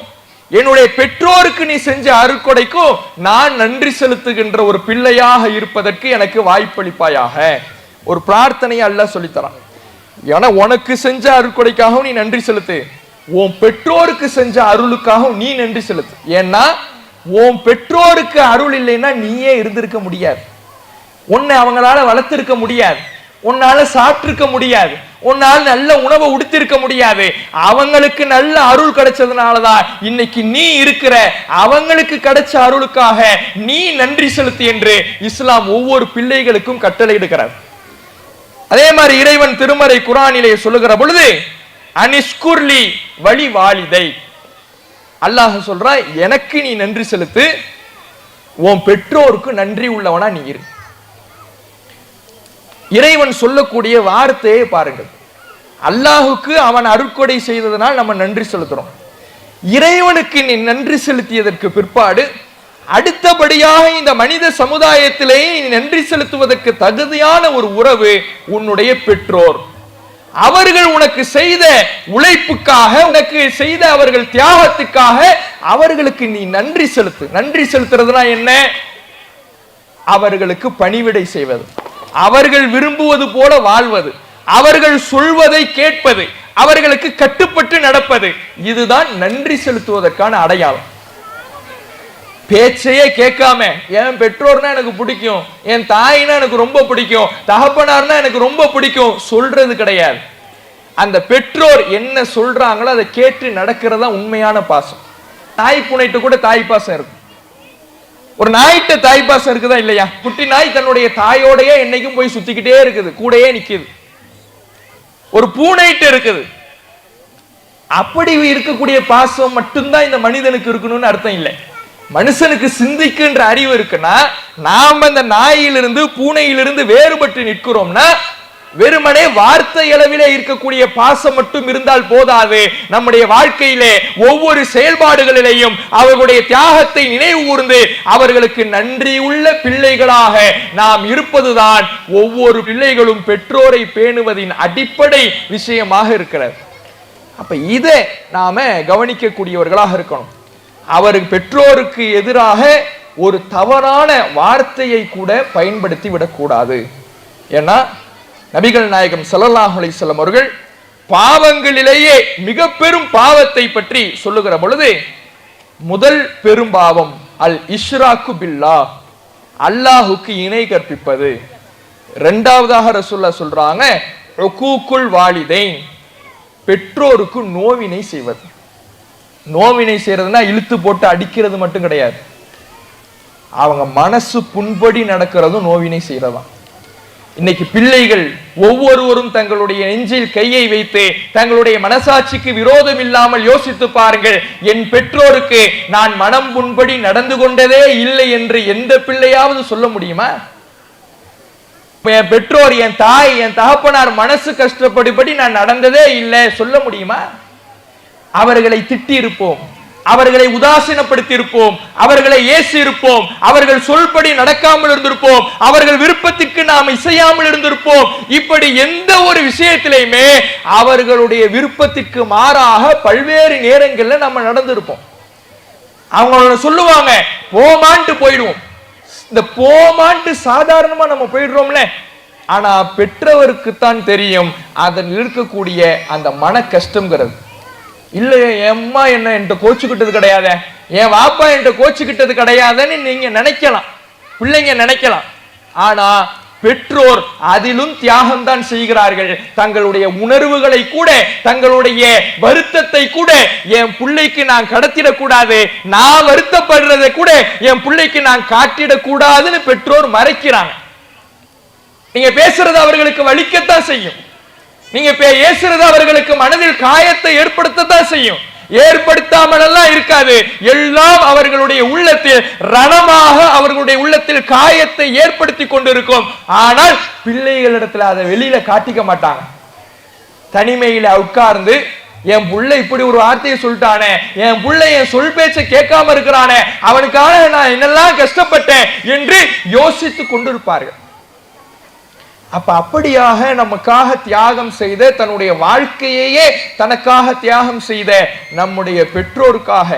என்னுடைய பெற்றோருக்கு நீ செஞ்ச அருட்கொடைக்கும் நான் நன்றி செலுத்துகின்ற ஒரு பிள்ளையாக இருப்பதற்கு எனக்கு வாய்ப்பளிப்பாயாக. ஒரு பிரார்த்தனையை அல்லாஹ் சொல்லித்தரான். ஏன்னா உனக்கு செஞ்ச அருட்கொடைக்காகவும் நீ நன்றி செலுத்து, உன் பெற்றோருக்கு செஞ்ச அருளுக்காகவும் நீ நன்றி செலுத்து. ஏன்னா உன் பெற்றோருக்கு அருள் இல்லைன்னா நீயே இருந்திருக்க முடியாது, உன்னை அவங்களால வளர்த்திருக்க முடியாது, உன்னால சாப்பிட்டிருக்க முடியாது, உன்னால நல்ல உணவை உடுத்திருக்க முடியாது. அவங்களுக்கு நல்ல அருள் கிடைச்சதுனாலதான் இன்னைக்கு நீ இருக்கிற. அவங்களுக்கு கிடைச்ச அருளுக்காக நீ நன்றி செலுத்து என்று இஸ்லாம் ஒவ்வொரு பிள்ளைகளுக்கும் கட்டளையிடுகிறார். அதே மாதிரி இறைவன் திருமறை குர்ஆனிலே சொல்லுகிற பொழுது அனிஷ்குர்லி வலி வாலிதை, அல்லாஹ் சொல்றா எனக்கு நீ நன்றி செலுத்து, உன் பெற்றோருக்கு நன்றி உள்ளவனா நீ இரு. இறைவன் சொல்லக்கூடிய வார்த்தையை பாருங்கள். அல்லாஹுக்கு அவன் அருட்கொடை செய்ததனால் நம்ம நன்றி செலுத்துறோம். இறைவனுக்கு நீ நன்றி செலுத்தியதற்கு பிற்பாடு அடுத்தபடியாக இந்த மனித சமுதாயத்திலே நீ நன்றி செலுத்துவதற்கு தகுதியான ஒரு உறவு உன்னுடைய பெற்றோர். அவர்கள் உனக்கு செய்த உழைப்புக்காக, உனக்கு செய்த அவர்கள் தியாகத்துக்காக அவர்களுக்கு நீ நன்றி செலுத்து. நன்றி செலுத்துறதுனா என்ன? அவர்களுக்கு பணிவிடை செய்வது, அவர்கள் விரும்புவது போல வாழ்வது, அவர்கள் சொல்வதை கேட்பது, அவர்களுக்கு கட்டுப்பட்டு நடப்பது, இதுதான் நன்றி செலுத்துவதற்கான அடையாளம். பேச்சையே கேட்காம என் பெற்றோர்னா எனக்கு பிடிக்கும், என் தாயினா எனக்கு ரொம்ப பிடிக்கும், தகப்பனார்னா எனக்கு ரொம்ப பிடிக்கும் சொல்றது கிடையாது. அந்த பெற்றோர் என்ன சொல்றாங்களோ அதை கேட்டு நடக்கிறதா உண்மையான பாசம். தாய் பூனைட்டு கூட தாய் பாசம் இருக்கும். ஒரு நாய்கிட்ட தாய் பாசம் இருக்குதா இல்லையா? குட்டி நாய் தன்னுடைய தாயோடையே என்னைக்கும் போய் சுத்திக்கிட்டே இருக்குது, கூடயே நிக்குது. ஒரு பூனைட்டு இருக்குது. அப்படி இருக்கக்கூடிய பாசம் மட்டும்தான் இந்த மனிதனுக்கு இருக்கணும்னு அர்த்தம் இல்லை. மனுஷனுக்கு சிந்திக்கின்ற அறிவு இருக்குன்னா, நாம இந்த நாயிலிருந்து பூனையிலிருந்து வேறுபட்டு நிற்கிறோம்னா, வெறுமனே வார்த்தை அளவிலே இருக்கக்கூடிய பாசம் மட்டும் இருந்தால் போதாது. நம்முடைய வாழ்க்கையிலே ஒவ்வொரு செயல்பாடுகளிலேயும் அவர்களுடைய தியாகத்தை நினைவு கூர்ந்து அவர்களுக்கு நன்றியுள்ள பிள்ளைகளாக நாம் இருப்பதுதான் ஒவ்வொரு பிள்ளைகளும் பெற்றோரை பேணுவதின் அடிப்படை விஷயமாக இருக்கிறது. அப்ப இதை நாம கவனிக்கக்கூடியவர்களாக இருக்கணும். அவருக்கு பெற்றோருக்கு எதிராக ஒரு தவறான வார்த்தையை கூட பயன்படுத்தி விடக்கூடாது. ஏன்னா நபிகள் நாயகம் ஸல்லல்லாஹு அலைஹி வஸல்லம் அவர்கள் பாவங்களிலேயே மிக பெரும் பாவத்தை பற்றி சொல்லுகிற பொழுது, முதல் பெரும் பாவம் அல் இஷ்ராக்கு பில்லாஹ், அல்லாஹுக்கு இணை கற்பிப்பது. இரண்டாவதாக ரசூலுல்லாஹ் சொல்றாங்க உகூக்குல் வாலிதைன், பெற்றோருக்கு நோவினை செய்வது. நோவினை செய்யறதுன்னா இழுத்து போட்டு அடிக்கிறது மட்டும் கிடையாது, அவங்க மனசு புண்படி நடக்கிறதும் நோவினை செய்யறதான். இன்னைக்கு பிள்ளைகள் ஒவ்வொருவரும் தங்களுடைய நெஞ்சில் கையை வைத்து தங்களுடைய மனசாட்சிக்கு விரோதம் இல்லாமல் யோசித்து பாருங்கள். என் பெற்றோருக்கு நான் மனம் புண்படி நடந்து கொண்டதே இல்லை என்று எந்த பிள்ளையாவது சொல்ல முடியுமா? என் பெற்றோர், என் தாய், என் தகப்பனார் மனசு கஷ்டப்படும்படி நான் நடந்ததே இல்லை சொல்ல முடியுமா? அவர்களை திட்டி இருப்போம், அவர்களை உதாசீனப்படுத்தி இருப்போம், அவர்களை ஏசி இருப்போம், அவர்கள் சொல்படி நடக்காமல் இருந்திருப்போம், அவர்கள் விருப்பத்திற்கு நாம் இசையாமல் இருந்திருப்போம். இப்படி எந்த ஒரு விஷயத்திலையுமே அவர்களுடைய விருப்பத்திற்கு மாறாக பல்வேறு நேரங்களில் நம்ம நடந்திருப்போம். அவங்க சொல்லுவாங்க போமான்ட்டு போயிடுவோம். இந்த போமான்ட்டு சாதாரணமா நம்ம போயிடுறோம்ல, ஆனா பெற்றவருக்குத்தான் தெரியும் அதில் இருக்கக்கூடிய அந்த மன கஷ்டம்ங்கிறது. இல்லையே என் அம்மா என்ன என்கிட்ட கோச்சுக்கிட்டது கிடையாது, என் வாப்பா என்கிட்ட கோச்சுக்கிட்டது கிடையாதுன்னு நீங்க நினைக்கலாம், பிள்ளைங்க நினைக்கலாம். ஆனா பெற்றோர் அதிலும் தியாகம் தான் செய்கிறார்கள். தங்களுடைய உணர்வுகளை கூட, தங்களுடைய வருத்தத்தை கூட என் பிள்ளைக்கு நான் கடத்திடக்கூடாது, நான் வருத்தப்படுறதை கூட என் பிள்ளைக்கு நான் காட்டிடக்கூடாதுன்னு பெற்றோர் மறைக்கிறாங்க. நீங்க பேசுறது அவர்களுக்கு வலிக்கத்தான் செய்யும், நீங்க பேசுறது அவர்களுக்கு மனதில் காயத்தை ஏற்படுத்தத்தான் செய்யும். ஏற்படுத்தாமல் எல்லாம் இருக்காது, எல்லாம் அவர்களுடைய உள்ளத்தில் ரணமாக அவர்களுடைய உள்ளத்தில் காயத்தை ஏற்படுத்தி கொண்டிருக்கும். ஆனால் பிள்ளைகளிடத்துல அதை வெளியில காட்டிக்க மாட்டாங்க. தனிமையில உட்கார்ந்து என் புள்ள இப்படி ஒரு வார்த்தையை சொல்லிட்டானே, என் புள்ள என் சொல் பேச்சை கேட்காம இருக்கிறானே, அவனுக்காக நான் என்னெல்லாம் கஷ்டப்பட்டேன் என்று யோசித்துக் கொண்டிருப்பார்கள். அப்ப அப்படியாக நமக்காக தியாகம் செய்த, தன்னுடைய வாழ்க்கையே தனக்காக தியாகம் செய்த நம்முடைய பெற்றோருக்காக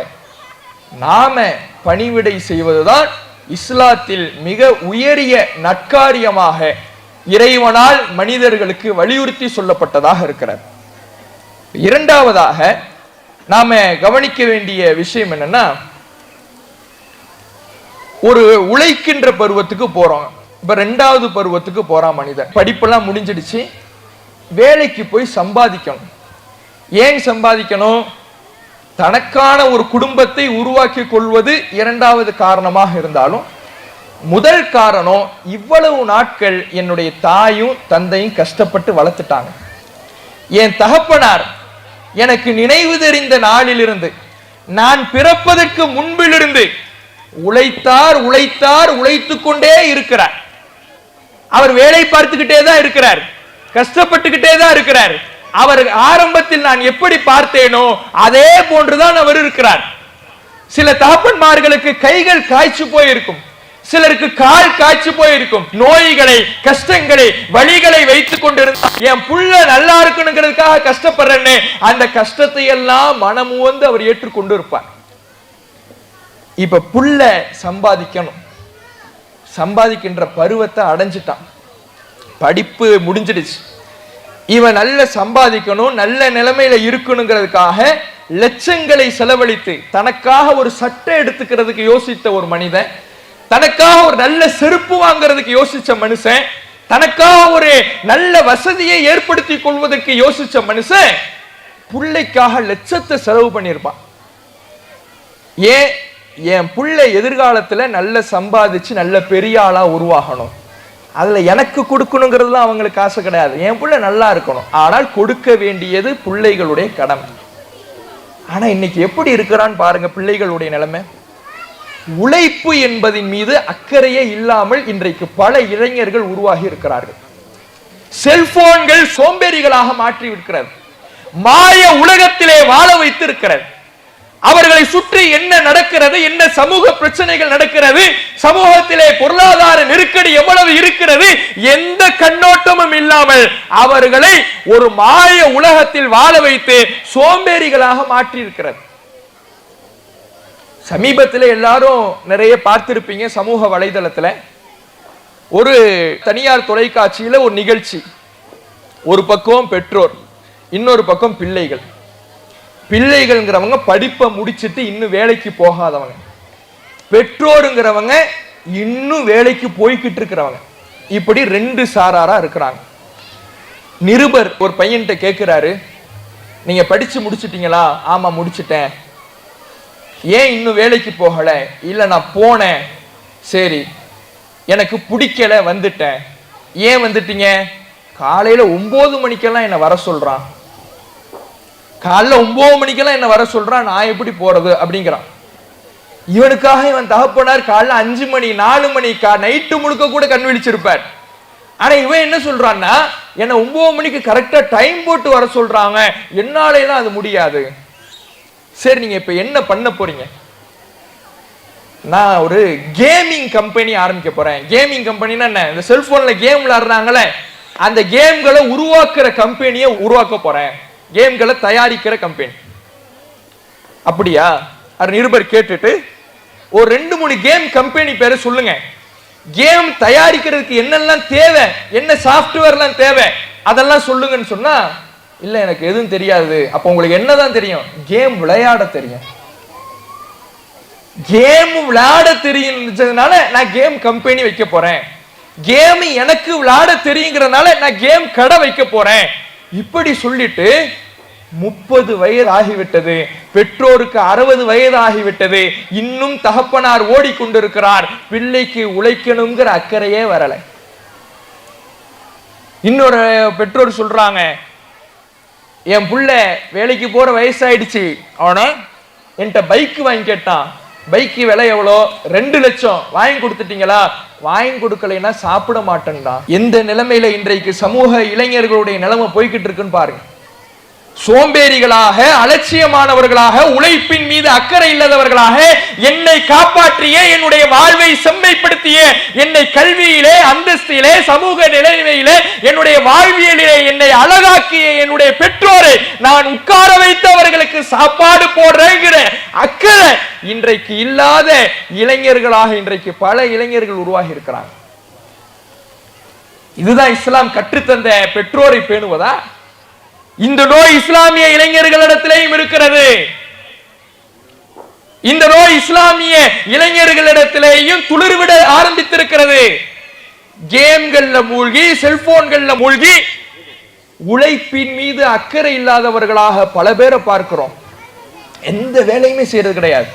நாம பணிவிடை செய்வதுதான் இஸ்லாத்தில் மிக உயரிய நற்காரியமாக இறைவனால் மனிதர்களுக்கு வலியுறுத்தி சொல்லப்பட்டதாக இருக்கிறது. இரண்டாவதாக நாம கவனிக்க வேண்டிய விஷயம் என்னன்னா, ஒரு உழைக்கின்ற பருவத்துக்கு போறோம். இப்ப ரெண்டாவது பருவத்துக்கு போறான் மனிதன். படிப்பெல்லாம் முடிஞ்சிடுச்சு, வேலைக்கு போய் சம்பாதிக்கணும். ஏன் சம்பாதிக்கணும்? தனக்கான ஒரு குடும்பத்தை உருவாக்கி கொள்வது இரண்டாவது காரணமாக இருந்தாலும், முதல் காரணம் இவ்வளவு நாட்கள் என்னுடைய தாயும் தந்தையும் கஷ்டப்பட்டு வளர்த்துட்டாங்க. என் தகப்பனார் எனக்கு நினைவு தெரிந்த நாளிலிருந்து, நான் பிறப்பதற்கு முன்பிலிருந்து உழைத்தார் உழைத்தார் உழைத்துக் கொண்டே இருக்கிறார். அவர் வேலை பார்த்துக்கிட்டே தான் இருக்கிறார், கஷ்டப்பட்டுக்கிட்டே தான் இருக்கிறார். அவர் ஆரம்பத்தில் நான் எப்படி பார்த்தேனோ அதே போன்றுதான் அவர் இருக்கிறார். சில தகப்பன்மார்களுக்கு கைகள் காய்ச்சி போயிருக்கும், சிலருக்கு கால் காய்ச்சி போயிருக்கும். நோய்களை, கஷ்டங்களை, வலிகளை வைத்துக் கொண்டிருந்தார். என் புள்ள நல்லா இருக்கணுங்கிறதுக்காக கஷ்டப்படுறேன்னு அந்த கஷ்டத்தை எல்லாம் மனமுவந்து அவர் ஏற்றுக்கொண்டு இருப்பார். இப்ப புள்ள சம்பாதிக்கணும், சம்பாதிக்கின்ற பருவத்தை அடைஞ்சிட்டான், படிப்பு முடிஞ்சிடுச்சு. இவன் நல்ல சம்பாதிக்கணும், நல்ல நிலைமையில இருக்கணுங்கிறதுக்காக லட்சங்களை செலவழித்து தனக்காக ஒரு சட்டை எடுத்துக்கிறதுக்கு யோசித்த ஒரு மனிதன், தனக்காக ஒரு நல்ல செருப்பு வாங்குறதுக்கு யோசிச்ச மனுஷன், தனக்காக ஒரு நல்ல வசதியை ஏற்படுத்தி கொள்வதற்கு யோசிச்ச மனுஷன் புள்ளைக்காக லட்சத்தை செலவு பண்ணியிருப்பான். ஏன்? என் புள்ளை எதிர்காலத்துல நல்ல சம்பாதிச்சு நல்ல பெரிய ஆளா உருவாகணும், அதுல எனக்கு கொடுக்கணுங்கிறதுலாம் அவங்களுக்கு ஆசை கிடையாது. என் பிள்ளை நல்லா இருக்கணும், ஆனால் கொடுக்க வேண்டியது பிள்ளைகளுடைய கடமை. ஆனா இன்னைக்கு எப்படி இருக்கிறான்னு பாருங்க பிள்ளைகளுடைய நிலைமை. உழைப்பு என்பதின் மீது அக்கறையே இல்லாமல் இன்றைக்கு பல இளைஞர்கள் உருவாகி இருக்கிறார்கள். செல்போன்கள் சோம்பேறிகளாக மாற்றி இருக்கிறது. மாய உலகத்திலே வாழ வைத்து இருக்கிறது. அவர்களை சுற்றி என்ன நடக்கிறது, என்ன சமூக பிரச்சனைகள் நடக்கிறது, சமூகத்திலே பொருளாதார நெருக்கடி எவ்வளவு இருக்கிறது, எந்த கண்ணோட்டமும் இல்லாமல் அவர்களை ஒரு மாய உலகத்தில் வாழ வைத்து சோம்பேறிகளாக மாற்றி இருக்கிறது. சமீபத்தில் எல்லாரும் நிறைய பார்த்திருப்பீங்க சமூக வலைதளத்துல, ஒரு தனியார் தொலைக்காட்சியில ஒரு நிகழ்ச்சி. ஒரு பக்கம் பெற்றோர், இன்னொரு பக்கம் பிள்ளைகள். பிள்ளைகள்ங்கிறவங்க படிப்பை முடிச்சிட்டு இன்னும் வேலைக்கு போகாதவங்க, பெற்றோருங்கிறவங்க இன்னும் வேலைக்கு போய்கிட்டு இருக்கிறவங்க. இப்படி ரெண்டு சாராரா இருக்கிறாங்க. நிருபர் ஒரு பையன்கிட்ட கேட்கிறாரு, நீங்க படிச்சு முடிச்சிட்டீங்களா? ஆமா முடிச்சிட்டேன். ஏன் இன்னும் வேலைக்கு போகல? இல்ல நான் போனேன், சரி எனக்கு பிடிக்கல வந்துட்டேன். ஏன் வந்துட்டீங்க? காலையில 9 மணிக்கெல்லாம் என்ன வர சொல்றான், காலைல 9 மணிக்கெல்லாம் என்ன வர சொல்றான், நான் எப்படி போறது அப்படிங்கிறான். இவனுக்காக இவன் தகப்பனார் காலைல 5 மணி 4 மணி நைட்டு முழுக்க கூட கண் விழிச்சிருப்பார். ஆனா இவன் என்ன சொல்றான்னா, என்ன 9 மணிக்கு கரெக்டா டைம் போட்டு வர சொல்றாங்க, என்னாலலாம் அது முடியாது. சரி நீங்க இப்ப என்ன பண்ண போறீங்க? நான் ஒரு கேமிங் கம்பெனி ஆரம்பிக்க போறேன். கேமிங் கம்பெனினா என்ன? இந்த செல்போன்ல கேம் விளையாடுறாங்களே அந்த கேம்களை உருவாக்குற கம்பெனியை உருவாக்க போறேன், கேம்களை தயாரிக்கிற கம்பெனி. அப்படியா? அது நிருபர் கேட்டுட்டு ஒரு 2-3 கேம் கம்பெனி பேரை சொல்லுங்க, கேம் தயாரிக்கிறதுக்கு என்னெல்லாம் தேவை, என்ன சாஃப்ட்வேர்லாம் தேவை, அதெல்லாம் சொல்லுங்கன்னு சொன்னா, இல்ல எனக்கு எதுவும் தெரியாது. அப்ப உங்களுக்கு என்னதான் தெரியும்? கேம் விளையாட தெரியும். கேம் விளையாட தெரியும்ன்றதுனால நான் கேம் கம்பெனி வைக்க போறேன், கேம் எனக்கு விளையாட தெரியுங்கிறதுனால நான் கேம் கடை வைக்க போறேன். இப்படி சொல்லிட்டு 30 வயது ஆகிவிட்டது, பெற்றோருக்கு 60 வயது ஆகிவிட்டது, இன்னும் தகப்பனார் ஓடிக்கொண்டிருக்கிறார், பிள்ளைக்கு உழைக்கணுங்கிற அக்கறையே வரல. இன்னொரு பெற்றோர் சொல்றாங்க, என் புள்ள வேலைக்கு போற வயசாயிடுச்சு, அவன என்கிட்ட பைக் வாங்கி கேட்டான், பைக்கு விலை எவ்வளோ? 2 லட்சம். வாங்கி கொடுத்துட்டீங்களா? வாங்கி கொடுக்கலைன்னா சாப்பிட மாட்டேன்டா. எந்த நிலைமையில இன்றைக்கு சமூக இளைஞர்களுடைய நிலைமை போய்கிட்டு இருக்குன்னு பாருங்க. சோம்பேறிகளாக, அலட்சியமானவர்களாக, உழைப்பின் மீது அக்கறை இல்லாதவர்களாக, என்னை காப்பாற்றிய, என்னுடைய வாழ்வை செம்மைப்படுத்திய, என்னை கல்வியிலே, அந்தஸ்திலே, சமூக நிலைமையிலே, என்னுடைய வாழ்வியலிலே என்னை அழகாக்கிய என்னுடைய பெற்றோரை நான் உட்கார வைத்தவர்களுக்கு சாப்பாடு போடுறேங்கிற அக்கறை இன்றைக்கு இல்லாத இளைஞர்களாக இன்றைக்கு பல இளைஞர்கள் உருவாகி இருக்கிறாங்க. இதுதான் இஸ்லாம் கற்றுத்தந்த பெற்றோரை பேணுவதா? இந்த நோய் இஸ்லாமிய இளைஞர்களிடத்திலேயும் இருக்கிறது. இந்த நோய் இஸ்லாமிய இளைஞர்களிடத்திலேயும் துளிர்விட ஆரம்பித்திருக்கிறது. கேம்கள்ல மூழ்கி, செல்போன்கள்ல மூழ்கி, உழைப்பின் மீது அக்கறை இல்லாதவர்களாக பல பேரை பார்க்கிறோம். எந்த வேலையுமே செய்யறது கிடையாது.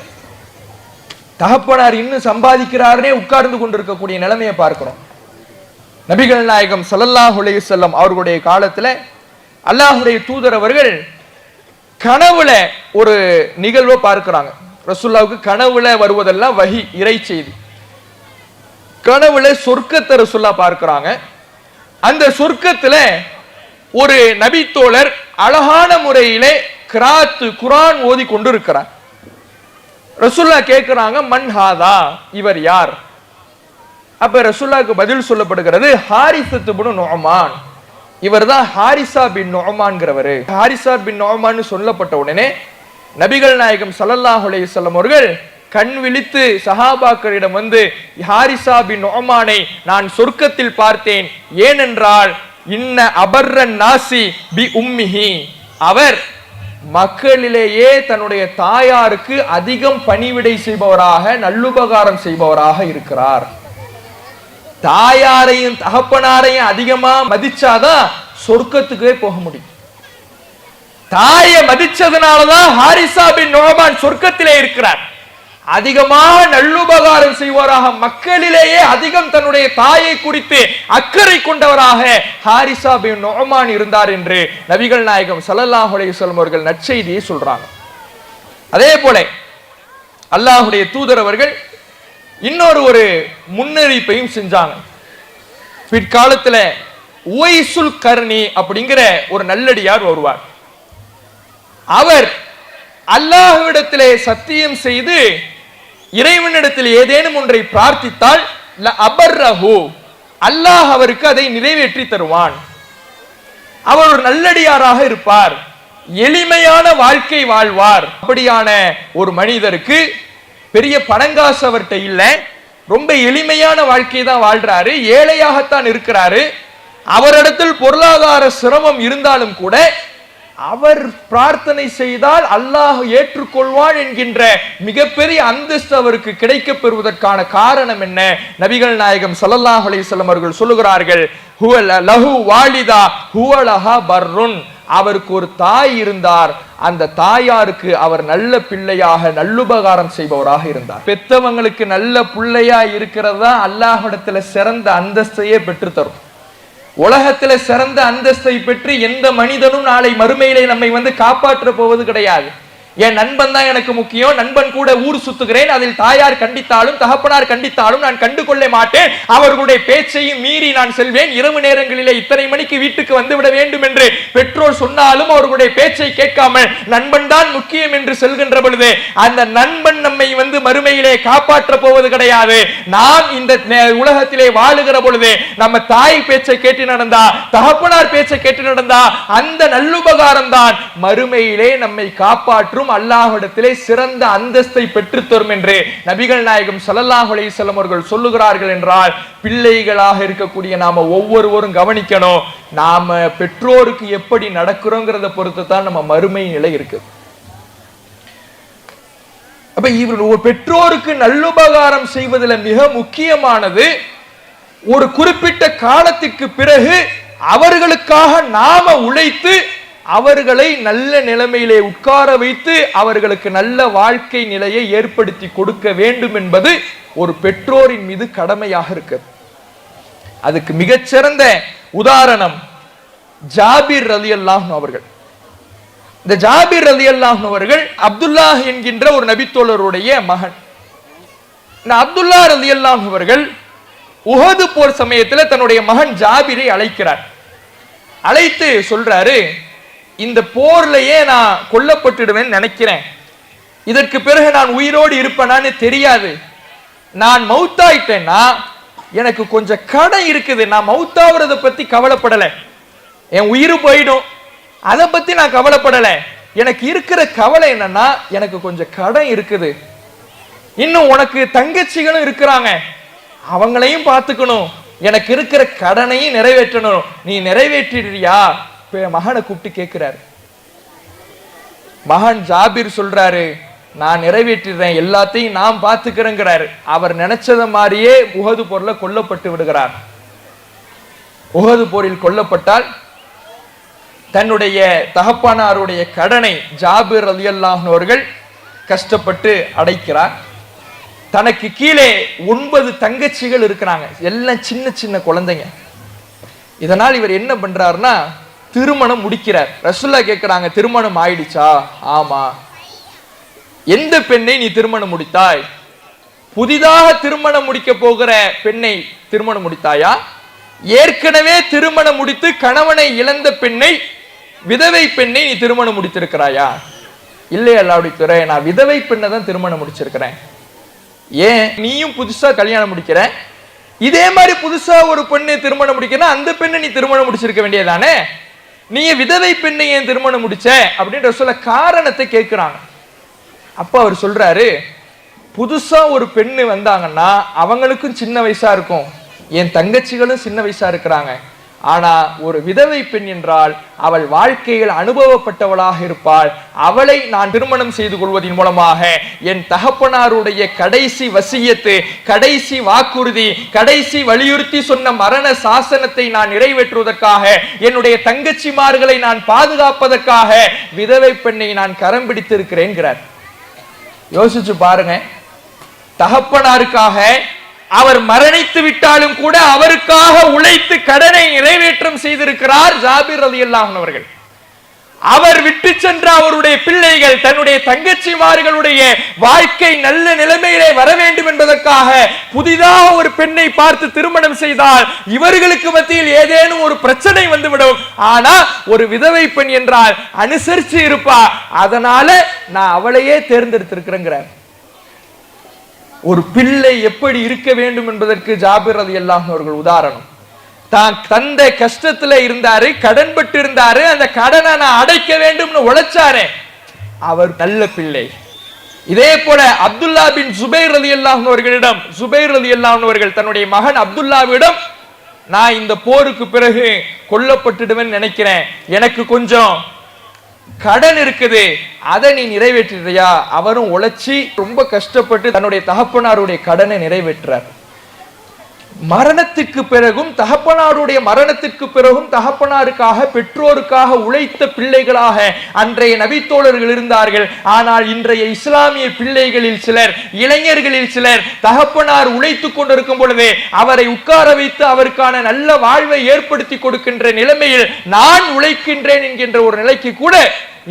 தகப்பனார் இன்னும் சம்பாதிக்கிறாரே உட்கார்ந்து கொண்டிருக்கக்கூடிய நிலைமையை பார்க்கிறோம். நபிகள் நாயகம் ஸல்லல்லாஹு அலைஹி வஸல்லம் அவர்களுடைய காலத்துல அல்லாஹ்வுடைய தூதர் அவர்கள் கனவுல ஒரு நிகழ்வை பார்க்கிறாங்க. ரசூலுல்லாஹ்வுக்கு கனவுல வருவதெல்லாம் வஹி, இறை செய்தி. கனவுல சொர்க்கத்தை ரசூலுல்லாஹ் பார்க்கிறாங்க. அந்த சொர்க்கத்துல ஒரு நபித்தோழர் அழகான முறையிலே கிராத் குர்ஆன் ஓதி கொண்டு இருக்கிறார். ரசூலுல்லாஹ் கேட்கிறாங்க, மன் ஹாதா, இவர் யார்? அப்ப ரசூலுல்லாஹ்வுக்கு பதில் சொல்லப்படுகிறது, ஹாரிஸத் இப்னு நுஅமான், இவர்தான் ஹாரிசா பின் நுஅமான்கிறவர். ஹாரிசா பின் நுஅமான் சொல்லப்பட்ட உடனே நபிகள் நாயகம் ஸல்லல்லாஹு அலைஹி வஸல்லம் அவர்கள் கண் விழித்து சஹாபாக்களிடம் வந்து, ஹாரிசா பின் நுஅமானை நான் சொர்க்கத்தில் பார்த்தேன், ஏனென்றால் இன்ன அபர்ரன் நாசி பி உம்மிஹி, அவர் மக்களிலேயே தன்னுடைய தாயாருக்கு அதிகம் பணிவிடை செய்பவராக, நல்லுபகாரம் செய்பவராக இருக்கிறார். தாயாரையும் தகப்பனாரையும் அதிகமா மதிச்சாதான் சொர்க்கத்துக்கே போக முடியும். தாயை மதிச்சதுனாலதான் ஹாரிசா பின் நுஅமான் சொர்க்கத்திலே இருக்கிறார். அதிகமாக நல்லுபகாரம் செய்வோராக, மக்களிலேயே அதிகம் தன்னுடைய தாயை குறித்து அக்கறை கொண்டவராக ஹாரிசா பின் நுஅமான் இருந்தார் என்று நபிகள் நாயகம் ஸல்லல்லாஹு அலைஹி வஸல்லம் அவர்கள் நற்செய்தியை சொல்றாங்க. அதே போல அல்லாஹ்வுடைய தூதர் அவர்கள் இன்னொரு முன்னறிவிப்பையும் செஞ்சாங்க. பிற்காலத்துல உவைசுல் கர்னி அப்படிங்கிற ஒரு நல்லடியார் வருவார். அவர் அல்லாஹ்விடத்திலே சத்தியம் செய்து இறைவனிடத்தில் ஏதேனும் ஒன்றை பிரார்த்தித்தால் அபர்ரஹு, அல்லாஹ் அவருக்கு அதை நிறைவேற்றி தருவான். அவர் ஒரு நல்லடியாராக இருப்பார், எளிமையான வாழ்க்கை வாழ்வார். அப்படியான ஒரு மனிதருக்கு பெரிய பணங்காசு அவர்கிட்ட இல்ல, ரொம்ப எளிமையான வாழ்க்கை தான் வாழ்றாரு, ஏழையாகத்தான் இருக்கிறாரு. அவரிடத்தில் பொருளாதார சிரமம் இருந்தாலும் கூட அவர் பிரார்த்தனை செய்தால் அல்லாஹ் ஏற்றுக்கொள்வான் என்கின்ற மிகப்பெரிய அந்தஸ்து அவருக்கு கிடைக்கப் பெறுவதற்கான காரணம் என்ன? நபிகள் நாயகம் ஸல்லல்லாஹு அலைஹி வஸல்லம் அவர்கள் சொல்லுகிறார்கள், ஹுவ லஹு வாலிதா ஹுவ லஹா பர்ருன். அவருக்கு ஒரு தாய் இருந்தார், அந்த தாயாருக்கு அவர் நல்ல பிள்ளையாக நல்லுபகாரம் செய்பவராக இருந்தார். பெத்தவங்களுக்கு நல்ல பிள்ளையா இருக்கிறதா அல்லாஹ்விடத்துல சிறந்த அந்தஸ்தையே பெற்று தரும். உலகத்துல சிறந்த அந்தஸ்தை பெற்று எந்த மனிதனும் நாளை மறுமையிலே நம்மை காப்பாற்ற போவது கிடையாது. என் நண்பன் தான் எனக்கு முக்கியம், நண்பன் கூட ஊர் சுத்துகிறேன், அதில் தாயார் கண்டித்தாலும் தகப்பனார் கண்டித்தாலும் நான் கண்டு கொள்ள மாட்டேன், அவர்களுடைய பேச்சையும் மீறி நான் செல்வேன், இரவு நேரங்களிலே இத்தனை மணிக்கு வீட்டுக்கு வந்துவிட வேண்டும் என்று பெற்றோர் சொன்னாலும் அவர்களுடைய பேச்சை கேட்காமல் நண்பன் தான் முக்கியம் என்று செல்கின்ற பொழுது அந்த நண்பன் நம்மை மறுமையிலே காப்பாற்ற போவது கிடையாது. நாம் இந்த உலகத்திலே வாழுகிற பொழுது நம்ம தாய் பேச்சை கேட்டு நடந்தா, தகப்பனார் பேச்சை கேட்டு நடந்தா, அந்த நல்லுபகாரம் தான் மறுமையிலே நம்மை காப்பாற்றும், அல்லாஹ்விடத்திலே சிறந்த அந்தஸ்தை பெற்றுத் தரும் என்று நபிகள் நாயகம் ஸல்லல்லாஹு அலைஹி வஸல்லம் அவர்கள் சொல்லுகிறார்கள். என்றால் பிள்ளைகளாக இருக்கக்கூடிய நாம ஒவ்வொருவரும் கவனிக்கணும், நாம பெற்றோருக்கு எப்படி நடக்கிறோங்கிறத பொறுத்து தான் நம்ம மறுமை நிலை இருக்கு. அப்ப இவர் பெற்றோருக்கு நல்லுபகாரம் செய்வதில் மிக முக்கியமானது, ஒரு குறிப்பிட்ட காலத்துக்கு பிறகு அவர்களுக்காக நாம உழைத்து அவர்களை நல்ல நிலைமையிலே உட்கார வைத்து அவர்களுக்கு நல்ல வாழ்க்கை நிலையை ஏற்படுத்தி கொடுக்க வேண்டும் என்பது ஒரு பெற்றோரின் மீது கடமையாக இருக்கிறது. அதுக்கு மிகச்சிறந்த உதாரணம் ஜாபிர் ரலியல்லாஹு அவர்கள். இந்த ஜாபிர் ரலியல்லாஹு அவர்கள் அப்துல்லாஹ் என்கின்ற ஒரு நபித்தோழருடைய மகன். இந்த அப்துல்லா ரலியல்லாஹு அவர்கள் உஹது போர் சமயத்தில் தன்னுடைய மகன் ஜாபிரை அழைக்கிறார். அழைத்து சொல்றாரு, இந்த போர்லயே நான் கொல்லப்பட்டுடுவேன் நினைக்கிறேன், இதற்கு பிறகு நான் உயிரோடு இருப்பேனான்னு தெரியாது, நான் மௌத்தாயிட்டேன்னா எனக்கு கொஞ்சம் கடன் இருக்குது, நான் மௌத்தாவதை பத்தி கவலைப்படல, என் உயிர் போயிடும் அதை பத்தி நான் கவலைப்படல, எனக்கு இருக்கிற கவலை என்னன்னா எனக்கு கொஞ்சம் கடன் இருக்குது, இன்னும் உனக்கு தங்கச்சிகளும் இருக்கிறாங்க அவங்களையும் பார்த்துக்கணும், எனக்கு இருக்கிற கடனையும் நிறைவேற்றணும், நீ நிறைவேற்றிடுறியா? மகனை கூப்பிட்டு கேட்கிறாரு. மகன் ஜாபிர் சொல்றாரு, நான் நிறைவேற்றிடுறேன், எல்லாத்தையும் நான் பார்த்துக்கிறேங்கிறாரு. அவர் நினைச்சத மாதிரியே உஹது போர்ல கொல்லப்பட்டு விடுகிறார். உஹது போரில் கொல்லப்பட்டால் தன்னுடைய தகப்பனாருடைய கடனை ஜாபிர் ரலியல்லாஹு அவர்கள் கஷ்டப்பட்டு அடைக்கிறார். தனக்கு கீழே 9 தங்கச்சிகள் இருக்கிறாங்க, எல்லாம் சின்ன சின்ன குழந்தைங்க. இதனால் இவர் என்ன பண்றாருன்னா திருமணம் முடிக்கிறார். ரசூலுல்லாஹ் கேட்கிறாங்க, திருமணம் ஆயிடுச்சா? ஆமா. எந்த பெண்ணை நீ திருமணம் முடித்தாய்? புதிதாக திருமணம் முடிக்க போகிற பெண்ணை திருமணம் முடித்தாயா? ஏற்கனவே திருமணம் முடித்து கணவனை இழந்த பெண்ணை, விதவை பெண்ணை நீ திருமணம் முடித்திருக்கிறாயா? இல்லை அல்லாஹ்வுடைய தூதரே, நான் விதவை பெண்ணை தான் திருமணம் முடிச்சிருக்கிறேன். ஏன் நீயும் புதுசா கல்யாணம் முடிக்கிற, இதே மாதிரி புதுசா ஒரு பெண்ணை திருமணம் முடிக்கணும், அந்த பெண்ணை நீ திருமணம் முடிச்சிருக்க வேண்டியதானே, நீ விதவை பெண்ணை ஏன் திருமணம் முடிச்ச அப்படின்ற சொல்ல காரணத்தை கேட்கிறாங்க. அப்ப அவர் சொல்றாரு, புதுசா ஒரு பெண்ணு வந்தாங்கன்னா அவங்களுக்கும் சின்ன வயசா இருக்கும், என் தங்கச்சிகளும் சின்ன வயசா இருக்கிறாங்க, ஆனா ஒரு விதவை பெண் என்றால் அவள் வாழ்க்கையில் அனுபவப்பட்டவளாக இருப்பாள், அவளை நான் திருமணம் செய்து கொள்வதன் மூலமாக என் தகப்பனாருடைய கடைசி வசியத்து, கடைசி வாக்குறுதி, கடைசி வலியுறுத்தி சொன்ன மரண சாசனத்தை நான் நிறைவேற்றுவதற்காக, என்னுடைய தங்கச்சிமார்களை நான் பாதுகாப்பதற்காக விதவை பெண்ணை நான் கரம் பிடித்திருக்கிறேன்கிறார். யோசிச்சு பாருங்க, தகப்பனாருக்காக அவர் மரணித்து விட்டாலும் கூட அவருக்காக உழைத்து கடனை நிறைவேற்றம் செய்திருக்கிறார் ஜாபிர் ரலியல்லாஹு அன்ஹு அவர்கள். அவர் விட்டு சென்ற அவருடைய பிள்ளைகள், தன்னுடைய தங்கச்சிமார்களுடைய வாழ்க்கை நல்ல நிலைமையிலே வர வேண்டும் என்பதற்காக புதிதாக ஒரு பெண்ணை பார்த்து திருமணம் செய்தால் இவர்களுக்கு மத்தியில் ஏதேனும் ஒரு பிரச்சனை வந்துவிடும். ஆனா ஒரு விதவை பெண் என்றால் அனுசரிச்சு இருப்பா, அதனால நான் அவளையே தேர்ந்தெடுத்திருக்கிறேங்கிறார். ஒரு பிள்ளை எப்படி இருக்க வேண்டும் என்பதற்கு ஜாபிர் ரலியல்லாஹு அன்ஹு அவர்கள் உதாரணம். தான் தந்த கஷ்டத்துல இருந்தாரு, கடன் பட்டு இருந்தாரு, அந்த கடனை நான் அடைக்க வேண்டும்னு உழைச்சாரே, அவர் நல்ல பிள்ளை. இதே போல அப்துல்லா பின் ஜுபைர் ரலியல்லாஹு அன்ஹு அவர்களிடம், ஜுபைர் ரலியல்லாஹு அன்ஹு அவர்கள் தன்னுடைய மகன் அப்துல்லாவிடம், நான் இந்த போருக்கு பிறகு கொல்லப்பட்டுடுவேன் நினைக்கிறேன், எனக்கு கொஞ்சம் கடன் இருக்குது, அதை நீ நிறைவேற்றியா? அவரும் உழைச்சி ரொம்ப கஷ்டப்பட்டு தன்னுடைய தகப்பனாருடைய கடனை நிறைவேற்றார். மரணத்துக்கு பிறகும், தகப்பனாருடைய மரணத்திற்கு பிறகும் தகப்பனாருக்காக பெற்றோருக்காக உழைத்த பிள்ளைகளாக அன்றைய நபித்தோழர்கள் இருந்தார்கள். ஆனால் இன்றைய இஸ்லாமிய பிள்ளைகளில் சிலர், இளைஞர்களில் சிலர் தகப்பனார் உழைத்துக் கொண்டிருக்கும் பொழுது அவரை உட்கார வைத்து அவருக்கான நல்ல வாழ்வை ஏற்படுத்தி கொடுக்கின்ற நிலைமையில் நான் உழைக்கின்றேன் என்கின்ற ஒரு நிலைக்கு கூட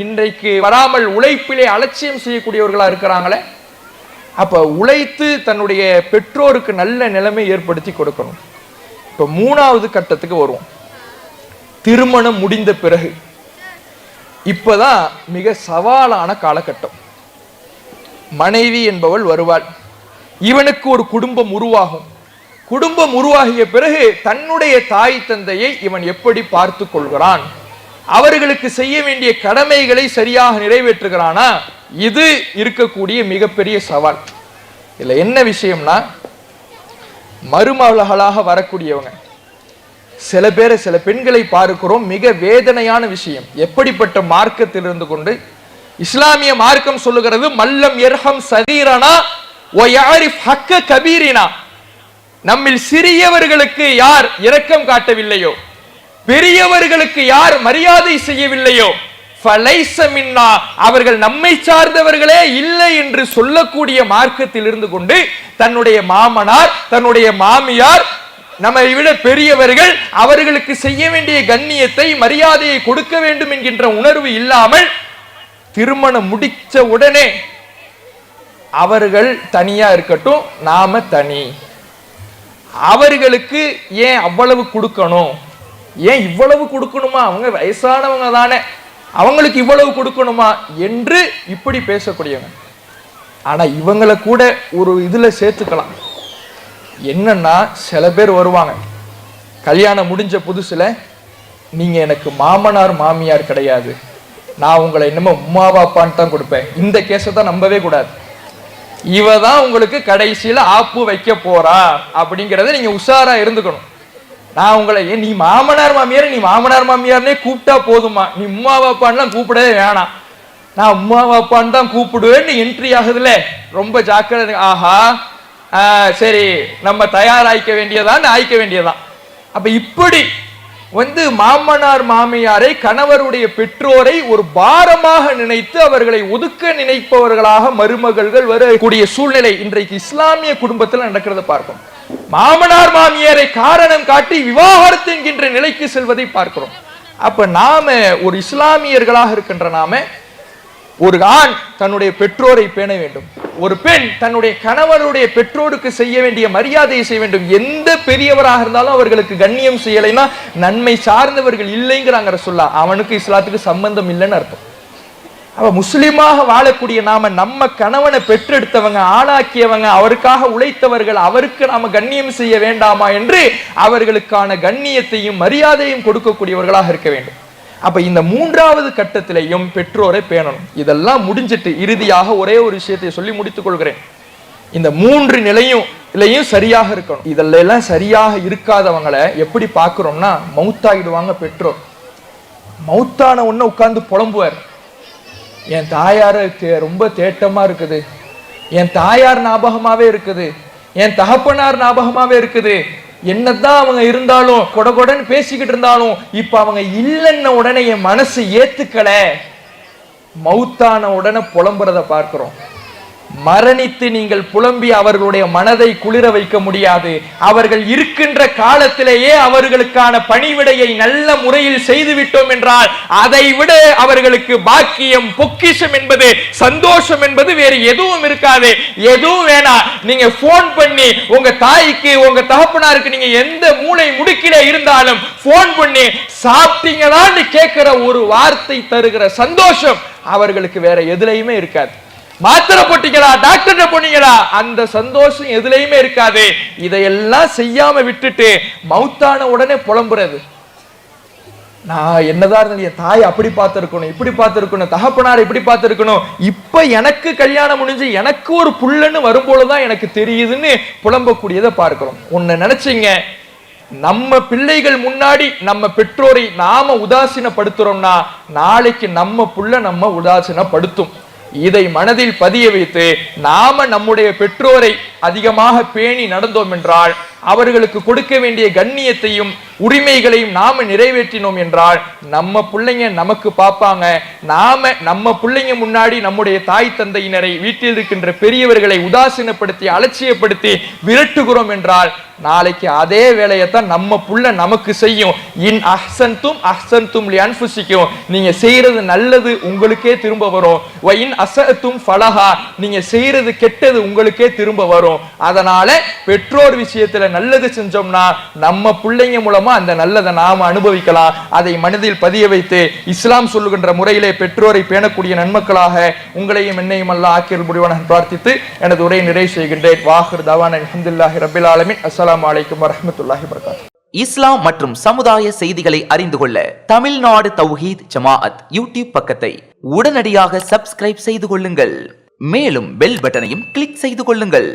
இன்றைக்கு வராமல் உழைப்பிலே அலட்சியம் செய்யக்கூடியவர்களா இருக்கிறாங்களே. அப்ப உழைத்து தன்னுடைய பெற்றோருக்கு நல்ல நிலைமை ஏற்படுத்தி கொடுக்கணும். இப்ப மூணாவது கட்டத்துக்கு வருவோம். திருமணம் முடிந்த பிறகு இப்பதான் மிக சவாலான காலகட்டம். மனைவி என்பவள் வருவாள், இவனுக்கு ஒரு குடும்பம் உருவாகும். குடும்பம் உருவாகிய பிறகு தன்னுடைய தாய் தந்தையை இவன் எப்படி பார்த்து கொள்கிறான், அவர்களுக்கு செய்ய வேண்டிய கடமைகளை சரியாக நிறைவேற்றுகிறானா, இது இருக்கக்கூடிய மிகப்பெரிய சவால். இதுல என்ன விஷயம்னா, மருமகளாக வரக்கூடியவங்க சில பேரை, சில பெண்களை பார்க்கிறோம், மிக வேதனையான விஷயம். எப்படிப்பட்ட மார்க்கத்தில் இருந்து கொண்டு இஸ்லாமிய மார்க்கம் சொல்லுகிறது, மல்லம் யர்ஹம் சகீரனா வ யஅரிஃப் ஹக்க கபீரினா, நம்மில் சிறியவர்களுக்கு யார் இரக்கம் காட்டவில்லையோ, பெரியவர்களுக்கு யார் மரியாதை செய்யவில்லையோ, அவர்கள் நம்மை சார்ந்தவர்களே இல்லை என்று சொல்லக்கூடிய மார்க்கத்தில் இருந்து கொண்டு தன்னுடைய மாமனார், தன்னுடைய மாமியார், நம்மை விட பெரியவர்கள், அவர்களுக்கு செய்ய வேண்டிய கண்ணியத்தை மரியாதையை கொடுக்க வேண்டும் என்கின்ற உணர்வு இல்லாமல் திருமணம் முடிச்ச உடனே அவர்கள் தனியா இருக்கட்டும், நாம தனி, அவர்களுக்கு ஏன் அவ்வளவு கொடுக்கணும், ஏன் இவ்வளவு கொடுக்கணுமா, அவங்க வயசானவங்க தானே, அவங்களுக்கு இவ்வளவு கொடுக்கணுமா என்று இப்படி பேசக்கூடியவங்க. ஆனா இவங்களை கூட ஒரு இதுல சேர்த்துக்கலாம். என்னன்னா, சில பேர் வருவாங்க கல்யாணம் முடிஞ்ச புதுசுல, நீங்க எனக்கு மாமனார் மாமியார் கிடையாது, நான் உங்களை என்னமோ உம்மா பாப்பான்னு தான் கொடுப்பேன். இந்த கேஸை தான் நம்பவே கூடாது. இவ தான் உங்களுக்கு கடைசியில ஆப்பு வைக்க போறா அப்படிங்கறத நீங்க உஷாரா இருந்துக்கணும். நான் உங்களை நீ மாமனார் மாமியார், நீ மாமனார் மாமியார்னே கூப்பிட்டா போதுமா, நீ உம்மா பாப்பான்லாம் கூப்பிடவே வேணாம், நான் உம்மா பாப்பான்னு தான் கூப்பிடுவேன்னு என்ட்ரி ஆகுதுல, ரொம்ப ஜாக்கிரதை. ஆஹா, சரி, நம்ம தயாராய்க்க வேண்டியதான், ஆய்க்க வேண்டியதான். அப்ப இப்படி மாமனார் மாமியாரை, கணவருடைய பெற்றோரை ஒரு பாரமாக நினைத்து அவர்களை ஒதுக்க நினைப்பவர்களாக மருமகள்கள் வரக்கூடிய சூழ்நிலை இன்றைக்கு இஸ்லாமிய குடும்பத்தில் நடக்கிறத பார்க்கும். மாமனார் மாமியாரை காரணம் காட்டி விவாகரத்து என்கின்ற நிலைக்கு செல்வதை பார்க்கிறோம். அப்ப நாம ஒரு இஸ்லாமியர்களாக இருக்கின்ற நாம, ஒரு ஆண் தன்னுடைய பெற்றோரை பேண வேண்டும், ஒரு பெண் தன்னுடைய கணவருடைய பெற்றோருக்கு செய்ய வேண்டிய மரியாதையை செய்ய வேண்டும். எந்த பெரியவராக இருந்தாலும் அவர்களுக்கு கண்ணியம் செய்யலைன்னா நன்மை சார்ந்தவர்கள் இல்லைங்கிறாங்க ரசூலுல்லாஹ். அவனுக்கு இஸ்லாத்துக்கு சம்பந்தம் இல்லைன்னு அர்த்தம். அவ முஸ்லிமாக வாழக்கூடிய நாம, நம்ம கணவனை பெற்றெடுத்தவங்க, ஆளாக்கியவங்க, அவருக்காக உழைத்தவர்கள், அவருக்கு நாம கண்ணியம் செய்ய வேண்டாமா என்று அவர்களுக்கான கண்ணியத்தையும் மரியாதையும் கொடுக்கக்கூடியவர்களாக இருக்க வேண்டும். அப்ப இந்த மூன்றாவது கட்டத்திலையும் பெற்றோரை பேணணும். இதெல்லாம் முடிஞ்சிட்டு இறுதியாக ஒரே ஒரு விஷயத்தை சொல்லி முடித்துக் கொள்கிறேன். இந்த மூன்று நிலையும் சரியாக இருக்கணும். இதெல்லாம் சரியாக இருக்காதவங்களை எப்படி பார்க்கிறோம்னா, மௌத்தாகிடுவாங்க பெற்றோர். மௌத்தான ஒண்ணு உட்கார்ந்து புலம்புவார், என் தாயார ரொம்ப தேட்டமா இருக்குது, என் தாயார் ஞாபகமாவே இருக்குது, என் தகப்பனார் ஞாபகமாவே இருக்குது, என்னதான் அவங்க இருந்தாலும் கொடகொடன்னு பேசிக்கிட்டு இருந்தாலும் இப்ப அவங்க இல்லைன்ன உடனே என் மனசு ஏத்துக்கல. மௌத்தான உடனே புலம்புறத பார்க்கிறோம். மரணித்து நீங்கள் புலம்பி அவர்களுடைய மனதை குளிர வைக்க முடியாது. அவர்கள் இருக்கின்ற காலத்திலேயே அவர்களுக்கான பணிவிடையை நல்ல முறையில் செய்துவிட்டோம் என்றால் அதை விட அவர்களுக்கு பாக்கியம், பொக்கிஷம் என்பது, சந்தோஷம் என்பது வேறு எதுவும் இருக்காது. எதுவும் வேணாம், நீங்க போன் பண்ணி உங்க தாய்க்கு, உங்க தகப்பனாருக்கு, நீங்க எந்த மூளை முடுக்கில இருந்தாலும் போன் பண்ணி சாப்பிட்டீங்களான்னு கேட்கிற ஒரு வார்த்தை தருகிற சந்தோஷம் அவர்களுக்கு வேற எதுலையுமே இருக்காது. மாத்திரை போட்டீங்களா, டாக்டர் போனீங்களா, அந்த சந்தோஷம் எதுலையுமே இருக்காது. இதையெல்லாம் செய்யாம விட்டுட்டு மௌத்தான உடனே புலம்புறது. நான் என்னதான் இருந்தாலும் என் தாய் அப்படி பார்த்திருக்கணும், இப்படி பார்த்திருக்கணும், தகப்பனார் இப்படி பார்த்திருக்கணும், இப்ப எனக்கு கல்யாணம் முடிஞ்சு எனக்கு ஒரு புள்ளன்னு வரும்போதுதான் எனக்கு தெரியுதுன்னு புலம்பக்கூடியதை பார்க்கிறோம். ஒன்னு நினைச்சீங்க, நம்ம பிள்ளைகள் முன்னாடி நம்ம பெற்றோரை நாம உதாசீனப்படுத்துறோம்னா நாளைக்கு நம்ம புள்ள நம்ம உதாசீனப்படுத்தும். இதை மனதில் பதிய வைத்து நாம நம்முடைய பெற்றோரை அதிகமாக பேணி நடந்தோம் என்றால், அவர்களுக்கு கொடுக்க வேண்டிய கண்ணியத்தையும் உரிமைகளையும் நாம நிறைவேற்றினோம் என்றால் நம்ம பிள்ளைங்க நமக்கு பார்ப்பாங்க. நாம நம்ம பிள்ளைங்க முன்னாடி நம்முடைய தாய் தந்தையினரை, வீட்டில் இருக்கின்ற பெரியவர்களை உதாசீனப்படுத்தி அலட்சியப்படுத்தி விரட்டுகிறோம் என்றால் நாளைக்கு அதே வேலையைத்தான் நம்ம புள்ள நமக்கு செய்யும். இன் அஹ்சன்தும் அஹ்சன்தும் லிஅன்ஃபுசிக்கும், நீங்க செய்யறது நல்லது உங்களுக்கே திரும்ப வரும். வ இன் அஸஅதும் ஃபலஹா, நீங்க செய்யறது கெட்டது உங்களுக்கே திரும்ப வரும். அதனால பெற்றோர் விஷயத்துல நல்லது செஞ்சோம்னா நம்ம பிள்ளைங்க மூலமா அந்த நல்லதை நாம அனுபவிக்கலாம். அதை மனதில் பதிய வைத்து இஸ்லாம் சொல்லுகின்ற முறையிலே பெற்றோரை பேணக்கூடிய நன்மக்களாக உங்களையும் என்னையும் அல்லாஹ் ஆக்கியல் முடிவான பிரார்த்தித்து எனது உரையை நிறைவு செய்கின்றேன். வாஹிர் தவானா அல்ஹம்துலில்லாஹி ரப்பில் ஆலமீன். அஸ்ஸலாமு அலைக்கும் வரஹ்மத்துல்லாஹி வபரகாத்துஹு. இஸ்லாம் மற்றும் சமுதாய செய்திகளை அறிந்து கொள்ள தமிழ்நாடு தௌஹீத் ஜமாஅத் யூடியூப் பக்கத்தை உடனடியாக சப்ஸ்கிரைப் செய்து கொள்ளுங்கள். மேலும் பெல் பட்டனையும் கிளிக் செய்து கொள்ளுங்கள்.